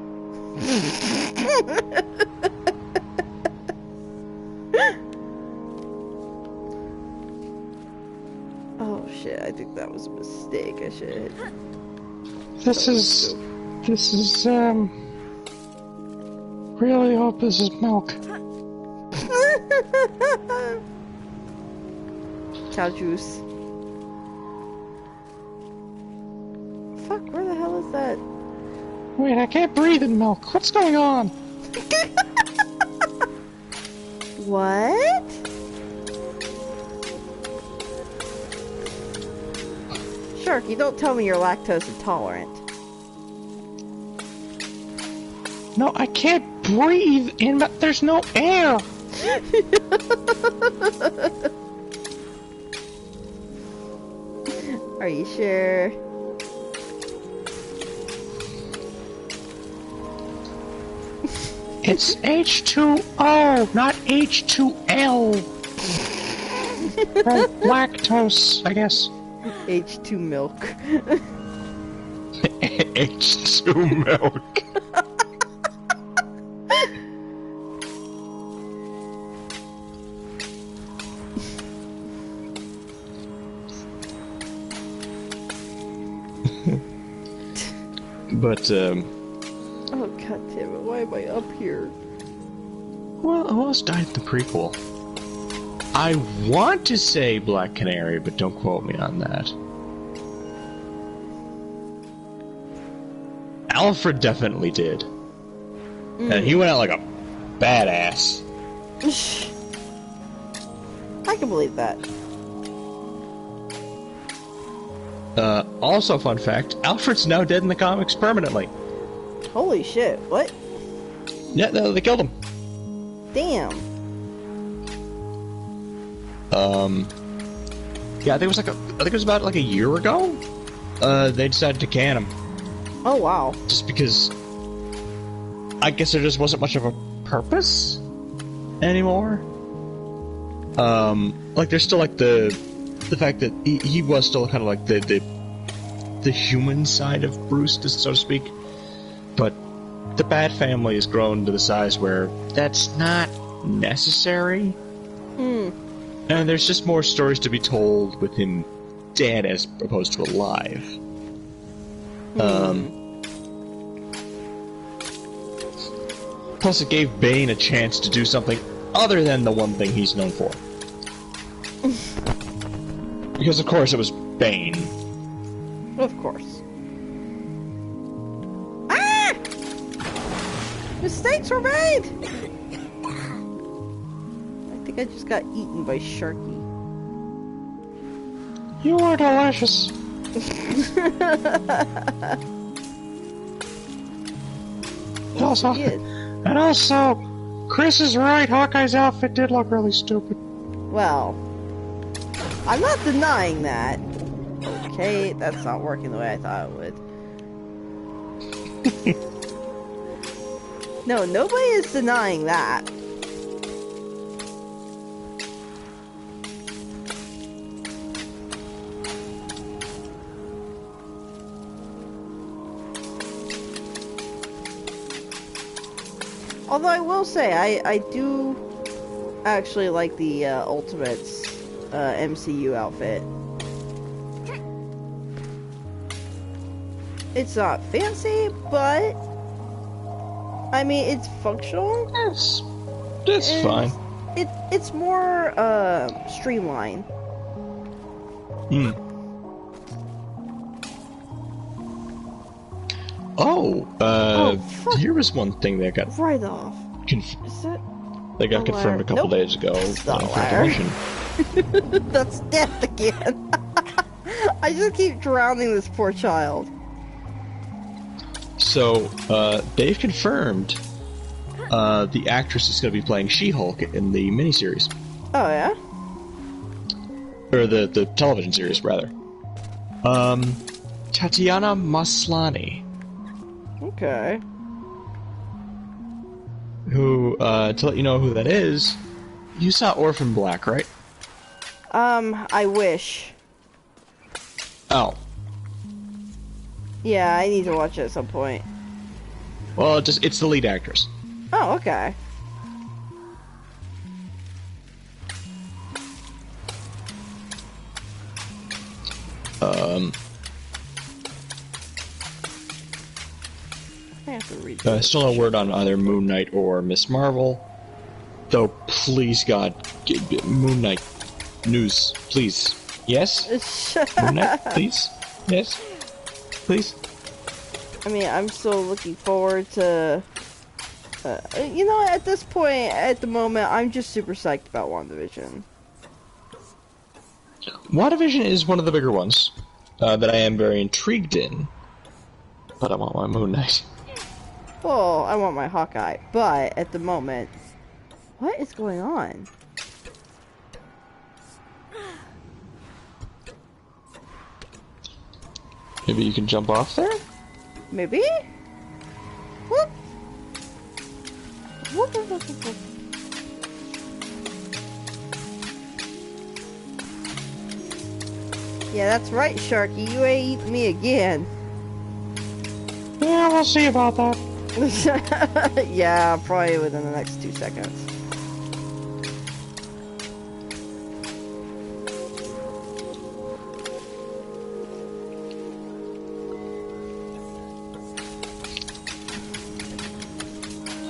Oh shit, I think that was a mistake. I should... This is, really hope this is milk. Cow juice. Wait, I can't breathe in milk. What's going on? What? Sharky, don't tell me you're lactose intolerant. No, I can't breathe in milk. There's no air. Are you sure? It's H2O, not H2L. Or lactose, I guess. H2 milk. H2 milk. But, Oh, god damn it, why am I up here? well, who else died in the prequel? I want to say Black Canary, but don't quote me on that. Alfred definitely did. And he went out like a badass. I can believe that. Also, fun fact, Alfred's now dead in the comics permanently. Holy shit, what? Yeah, no, they killed him. Damn. Yeah, I think it was about like a year ago. They decided to can him. Oh, wow. Just because I guess there just wasn't much of a purpose anymore. Like there's still like the fact that he was still kind of like the human side of Bruce, so to speak. But the Bat Family has grown to the size where that's not necessary. And there's just more stories to be told with him dead as opposed to alive. Plus it gave Bane a chance to do something other than the one thing he's known for. Because of course it was Bane. Of course. Ah! Mistakes were made! I think I just got eaten by Sharky. You are delicious. And also, Chris is right, Hawkeye's outfit did look really stupid. Well, I'm not denying that. Okay, that's not working the way I thought it would. No, nobody is denying that. Although I will say, I do actually like the Ultimates MCU outfit. It's not fancy, but I mean, it's functional. It's fine. It's more streamlined. Here was one thing that got Right off. Is that they got confirmed a couple days ago. It's not a liar. That's death again. I just keep drowning this poor child. So, they've confirmed the actress is going to be playing She-Hulk in the miniseries. Oh, yeah? Or the television series, rather. Tatiana Maslany. Okay. Who, to let you know who that is, you saw Orphan Black, right? I wish. Oh. Yeah, I need to watch it at some point. Well, it's the lead actress. Oh, okay. I have to read Still no word on either Moon Knight or Miss Marvel. Though, please God, Moon Knight news, please. Yes? Moon Knight, please? Yes? Please? I mean, I'm still looking forward to... you know, at this point, at the moment, I'm just super psyched about WandaVision. WandaVision is one of the bigger ones that I am very intrigued in. But I want my Moon Knight. Well, I want my Hawkeye, but at the moment... What is going on? Maybe you can jump off there? Maybe? Whoop. Whoop, whoop, whoop, whoop, whoop. Yeah, that's right, Sharky. You ain't eating me again. Yeah, we'll see about that. Yeah, probably within the next 2 seconds.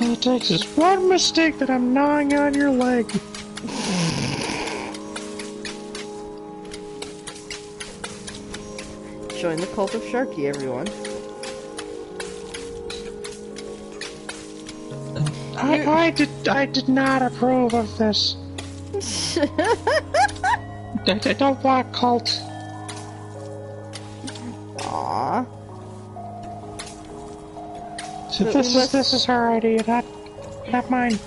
All it takes is one mistake that I'm gnawing on your leg. Join the cult of Sharky, everyone. I did not approve of this. I don't want cult. Aww. So this is her idea, not mine.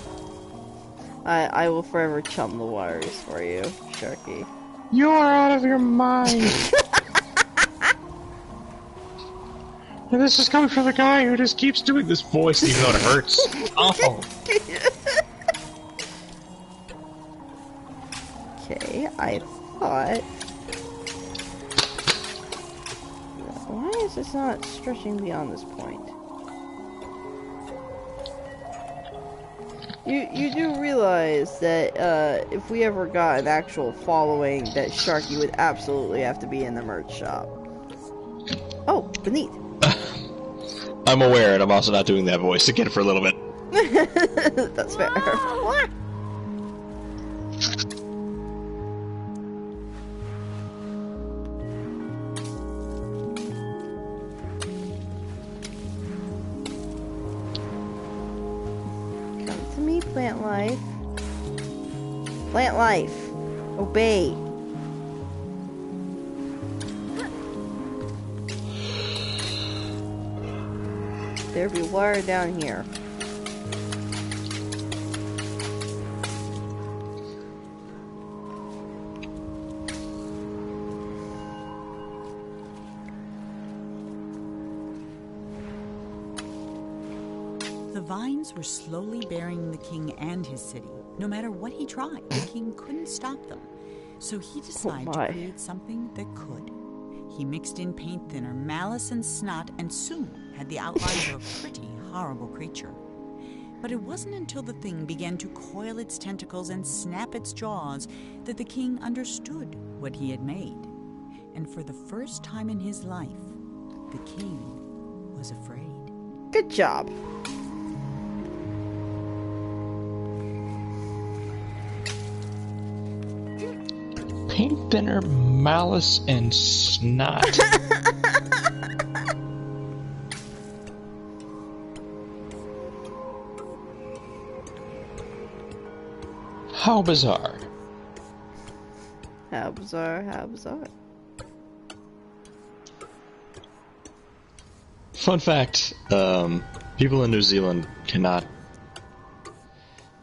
I will forever chum the waters for you, Sharky. You are out of your mind. And this is coming from the guy who just keeps doing this voice even though it hurts. Awful. Okay, I thought... Why is this not stretching beyond this point? You do realize that if we ever got an actual following, that Sharky would absolutely have to be in the merch shop. Oh, beneath. I'm aware, and I'm also not doing that voice again for a little bit. That's fair. Come to me, plant life. Plant life. Obey. There be water down here. The vines were slowly burying the king and his city. No matter what he tried, the king couldn't stop them. So he decided to create something that could. He mixed in paint thinner, malice, and snot, and soon had the outlines of a pretty horrible creature. But it wasn't until the thing began to coil its tentacles and snap its jaws that the king understood what he had made. And for the first time in his life, the king was afraid. Good job. Paint thinner, malice, and snot. How bizarre. How bizarre, how bizarre. Fun fact, people in New Zealand cannot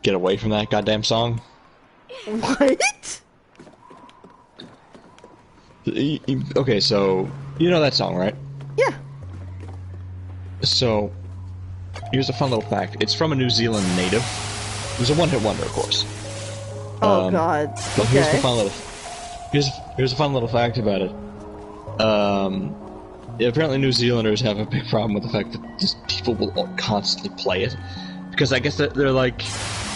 get away from that goddamn song. What? Okay, so, you know that song, right? Yeah. So, here's a fun little fact. It's from a New Zealand native. It was a one-hit wonder, of course. Oh god. But Okay. here's the fun little here's a fun little fact about it. Apparently New Zealanders have a big problem with the fact that just people will constantly play it. Because I guess they're like,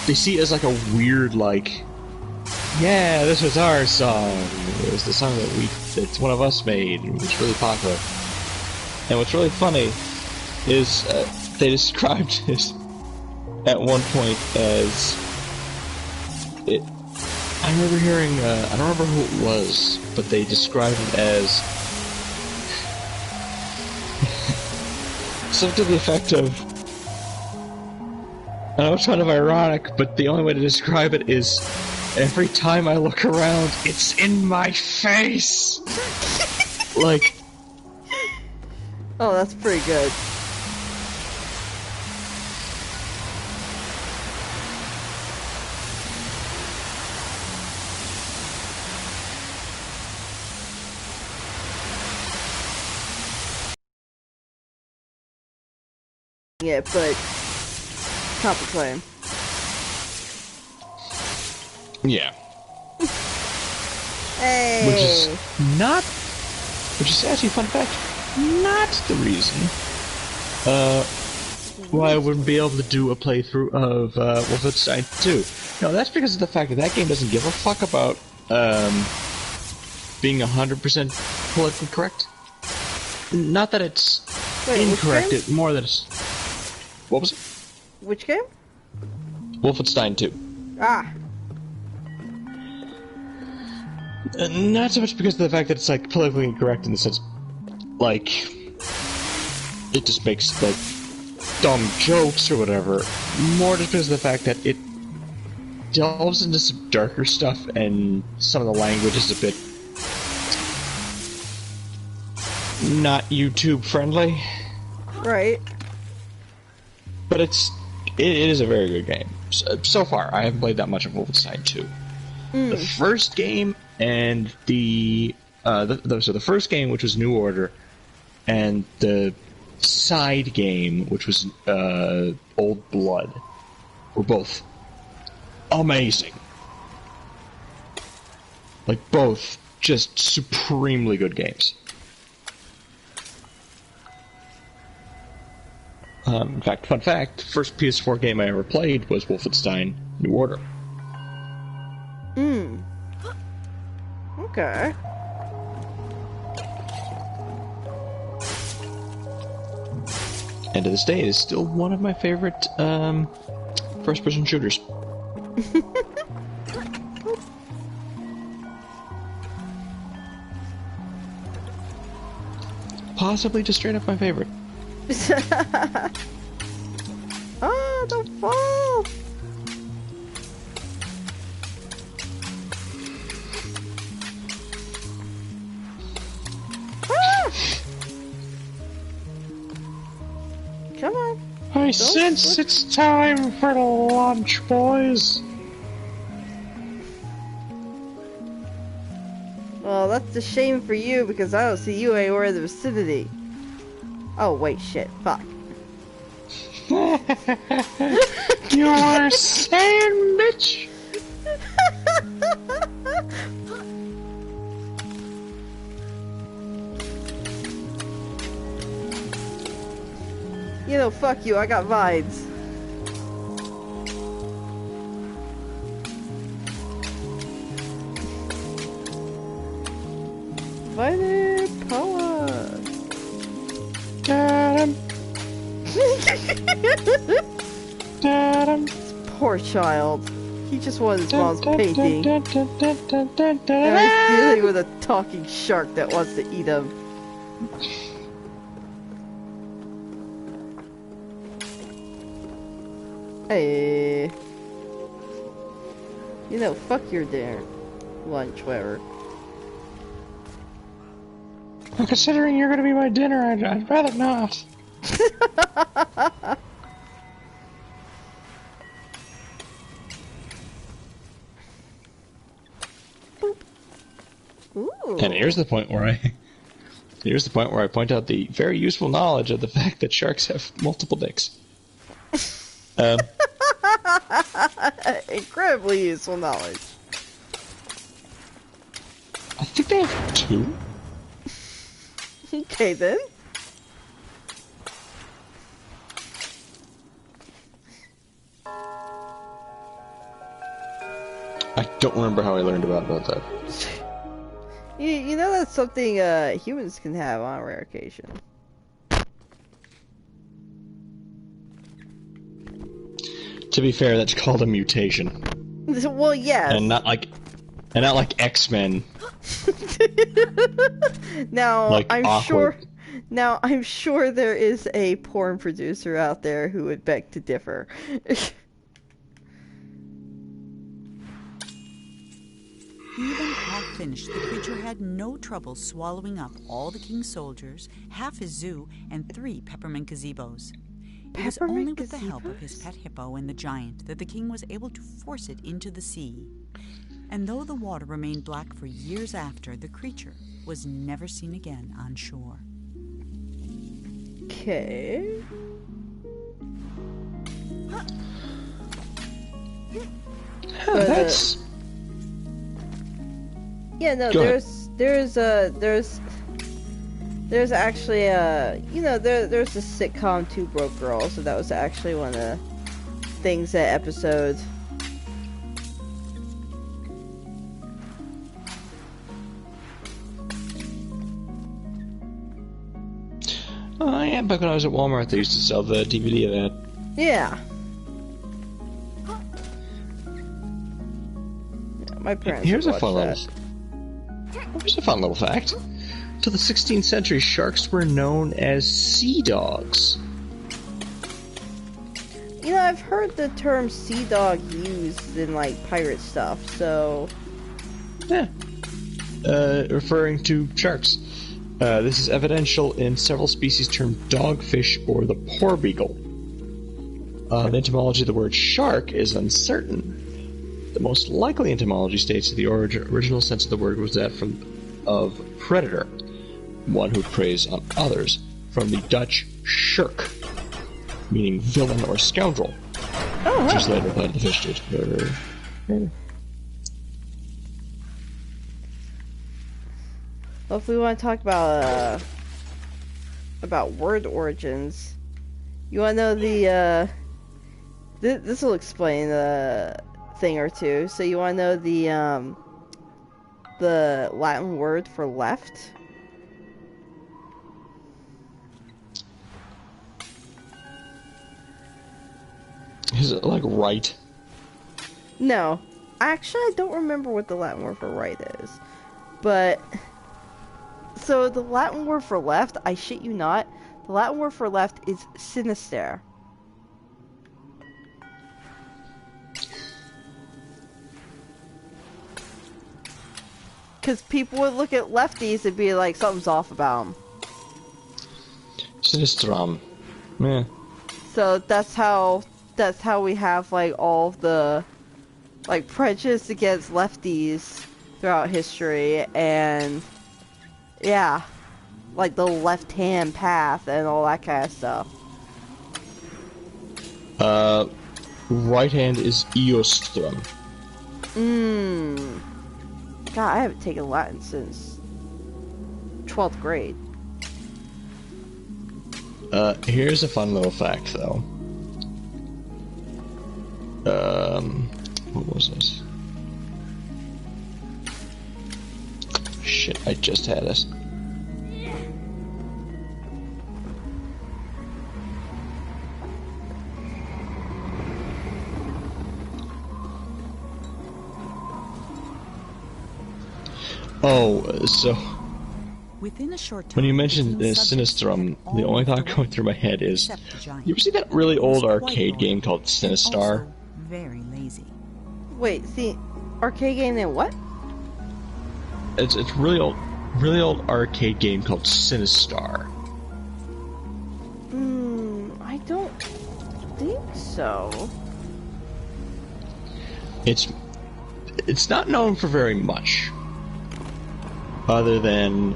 they see it as like a weird, like, yeah, this was our song. It was the song that one of us made. It was really popular. And what's really funny is they described it at one point as it. I remember hearing. I don't remember who it was, but they described it as something to the effect of, I know it's kind of ironic, but the only way to describe it is, every time I look around, it's in my face! Like... Oh, that's pretty good. Yeah, but copy claim. Yeah. Hey. Which is actually, fun fact, not the reason why I wouldn't be able to do a playthrough of Wolfenstein 2. No, that's because of the fact that that game doesn't give a fuck about being 100% politically correct. Not that it's incorrect, it more that it's... What was it? Which game? Wolfenstein 2. Ah. Not so much because of the fact that it's, like, politically incorrect in the sense, like, it just makes, like, dumb jokes or whatever. More just because of the fact that it delves into some darker stuff and some of the language is a bit not YouTube friendly. Right. But it is a very good game. So far, I haven't played that much of Wolfenstein 2. The first game and the first game, which was New Order, and the side game, which was Old Blood, were both amazing. Like, both just supremely good games. In fact, fun fact, the first PS4 game I ever played was Wolfenstein New Order. Okay. And to this day, it is still one of my favorite first-person shooters. Possibly just straight up my favorite. Ah, don't fall! Ah! Come on. I sense it's time for lunch, boys. Well, that's a shame for you because I don't see you anywhere in the vicinity. Oh, wait, shit. Fuck. You are saying, bitch? You know, fuck you, I got vines. Vine power. Poor child. He just wanted his mom's painting. And he's dealing with a talking shark that wants to eat him. Hey. You know, fuck your dinner. Lunch, whatever. Well, considering you're gonna be my dinner, I'd rather not. Ooh. And here's the point where I point out the very useful knowledge of the fact that sharks have multiple dicks. Incredibly useful knowledge. I think they have two. Okay then. I don't remember how I learned about that. You know that's something humans can have on a rare occasion. To be fair, that's called a mutation. Well, yes. And not like X-Men. Now like I'm awkward. sure. Now, I'm sure there is a porn producer out there who would beg to differ. Even half finished, the creature had no trouble swallowing up all the king's soldiers, half his zoo, and 3 peppermint gazebos. It was only with the help of his pet hippo and the giant that the king was able to force it into the sea. And though the water remained black for years after, the creature was never seen again on shore. Okay. That's... Yeah, no, Go ahead. there's actually there's a sitcom Two Broke Girls, so that was actually one of the things that episode. Oh, yeah, back when I was at Walmart, they used to sell the DVD of that. Yeah. My parents. Here's a watched fun that. Here's a fun little fact. Till the 16th century, sharks were known as sea dogs. You know, I've heard the term sea dog used in like pirate stuff, so. Yeah. Referring to sharks. This is evidential in several species termed dogfish or the porbeagle. The etymology of the word shark is uncertain. The most likely etymology states that the original sense of the word was that of predator, one who preys on others, from the Dutch schurk, meaning villain or scoundrel. Oh, Just later applied to the fish did. Well, if we want to talk about word origins, you want to know the this will explain a thing or two. So you want to know the Latin word for left? Is it like right? No, actually, I don't remember what the Latin word for right is, but. So the Latin word for left, I shit you not, the Latin word for left is sinister. Because people would look at lefties and be like, something's off about them. Sinistram. Yeah. So that's how we have like all of the like prejudice against lefties throughout history, and yeah, like the left-hand path and all that kind of stuff. Right hand is Eostrum. God, I haven't taken Latin since 12th grade. Here's a fun little fact, though. What was this? Shit, I just had it. Oh, so Within a short time, when you the mentioned king's the subjects Sinistrum, had the all only moved thought away, going through my head is, except the giant. you ever see that really old He was arcade quite game loyal called and Sinistar? also very lazy. Wait, see, arcade game then what? It's really old arcade game called Sinistar. I don't think so. It's not known for very much, other than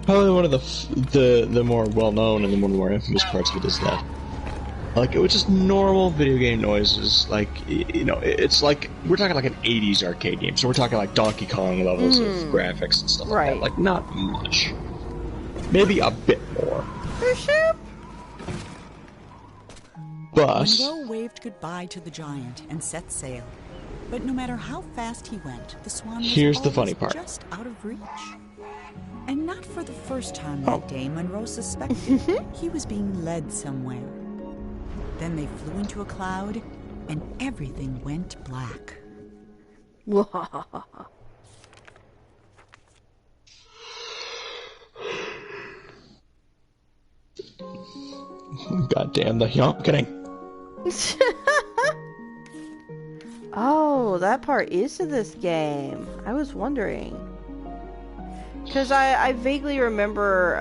probably one of the more well known and the one of the more infamous parts of it is that like it was just normal video game noises. Like it's like we're talking like an '80s arcade game, so we're talking like Donkey Kong levels of graphics and stuff like that. Like not much, maybe a bit more. But Monroe waved goodbye to the giant and set sail. But no matter how fast he went, the Swan was Here's the always funny part. just out of reach. And not for the first time that day, Monroe suspected he was being led somewhere. Then they flew into a cloud, and everything went black. Goddamn the yonkening. Oh, that part is in this game. I was wondering. Because I vaguely remember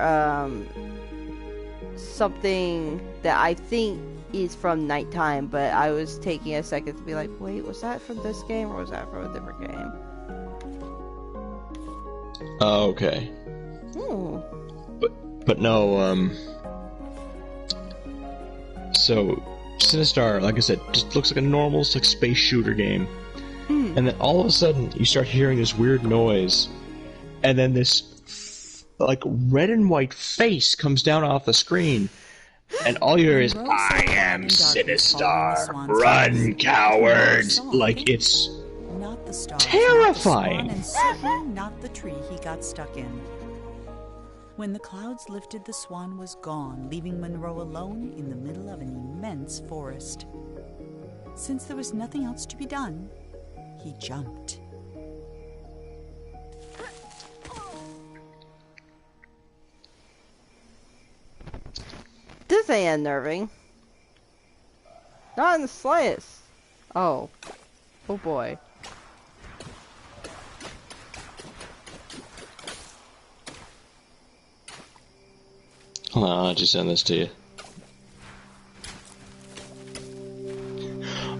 something that I think is from Nighttime, but I was taking a second to be like, wait, was that from this game or was that from a different game? Okay. Hmm. But no, so Sinistar, like I said, just looks like a normal like space shooter game. And then all of a sudden you start hearing this weird noise, and then this like red and white face comes down off the screen, and all you hear is "I am Sinistar, run, cowards!" Like it's Not the stars, terrifying. Not the Swan, and certainly not the tree he got stuck in. When the clouds lifted, the Swan was gone, leaving Monroe alone in the middle of an immense forest. Since there was nothing else to be done, he jumped. This ain't unnerving. Not in the slightest. Oh. Oh boy. Hold on, I'll just send this to you.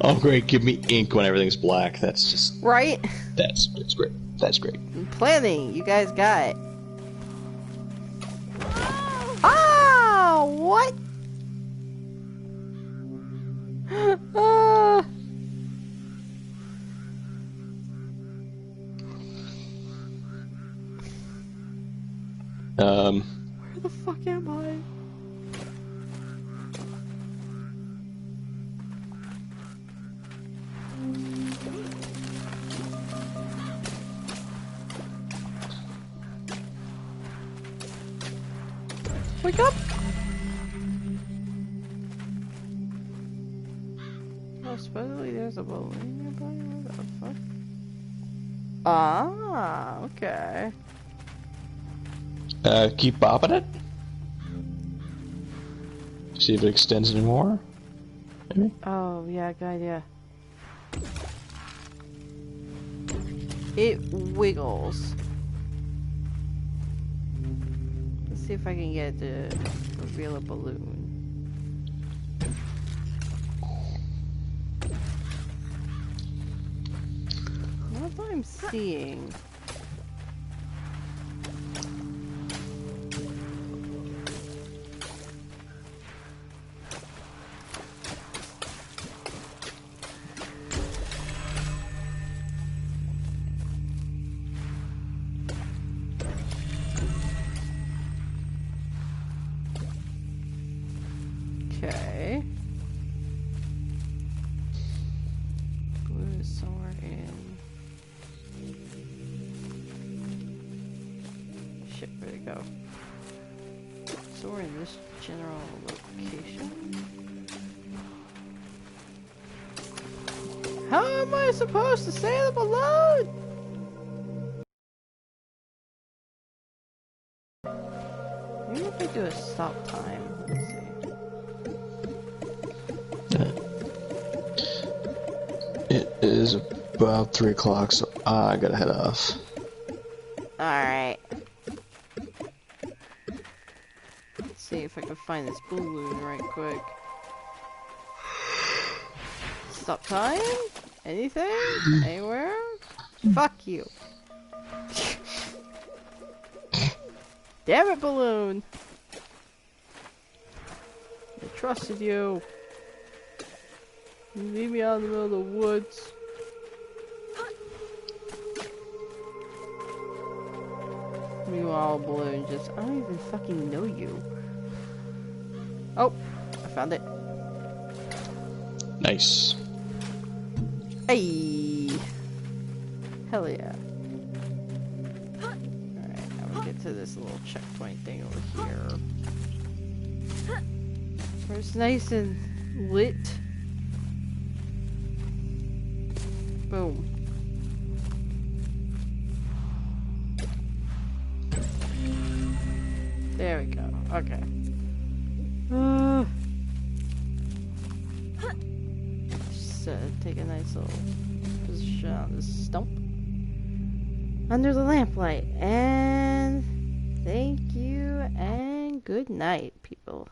Oh great, give me ink when everything's black. That's just Right? that's great. That's great. Planning, you guys got it. Ah, what? Ah. Where the fuck am I? Wake up! Oh, supposedly there's a balloon nearby. What the fuck? Ah, okay. Keep bopping it. See if it extends anymore. Maybe. Oh, yeah, good idea. It wiggles. Let's see if I can get it to reveal a balloon. What I'm seeing. Okay. Blue is somewhere in. Shit, where'd it go? Somewhere in this general location. How am I supposed to say the balloon? Maybe if I do a stop time. Let's see. It is about 3 o'clock, so I gotta head off. Alright. Let's see if I can find this balloon right quick. Stop time? Anything? Anywhere? Fuck you. Damn it, balloon! I trusted you. You leave me out in the middle of the woods. Meanwhile, balloon just, I don't even fucking know you. Oh, I found it. Nice. Hey! Hell yeah. Alright, I'm gonna get to this little checkpoint thing over here. Where it's nice and lit. Boom. There we go. Okay. just take a nice little position on this stump under the lamplight. And thank you and good night, people.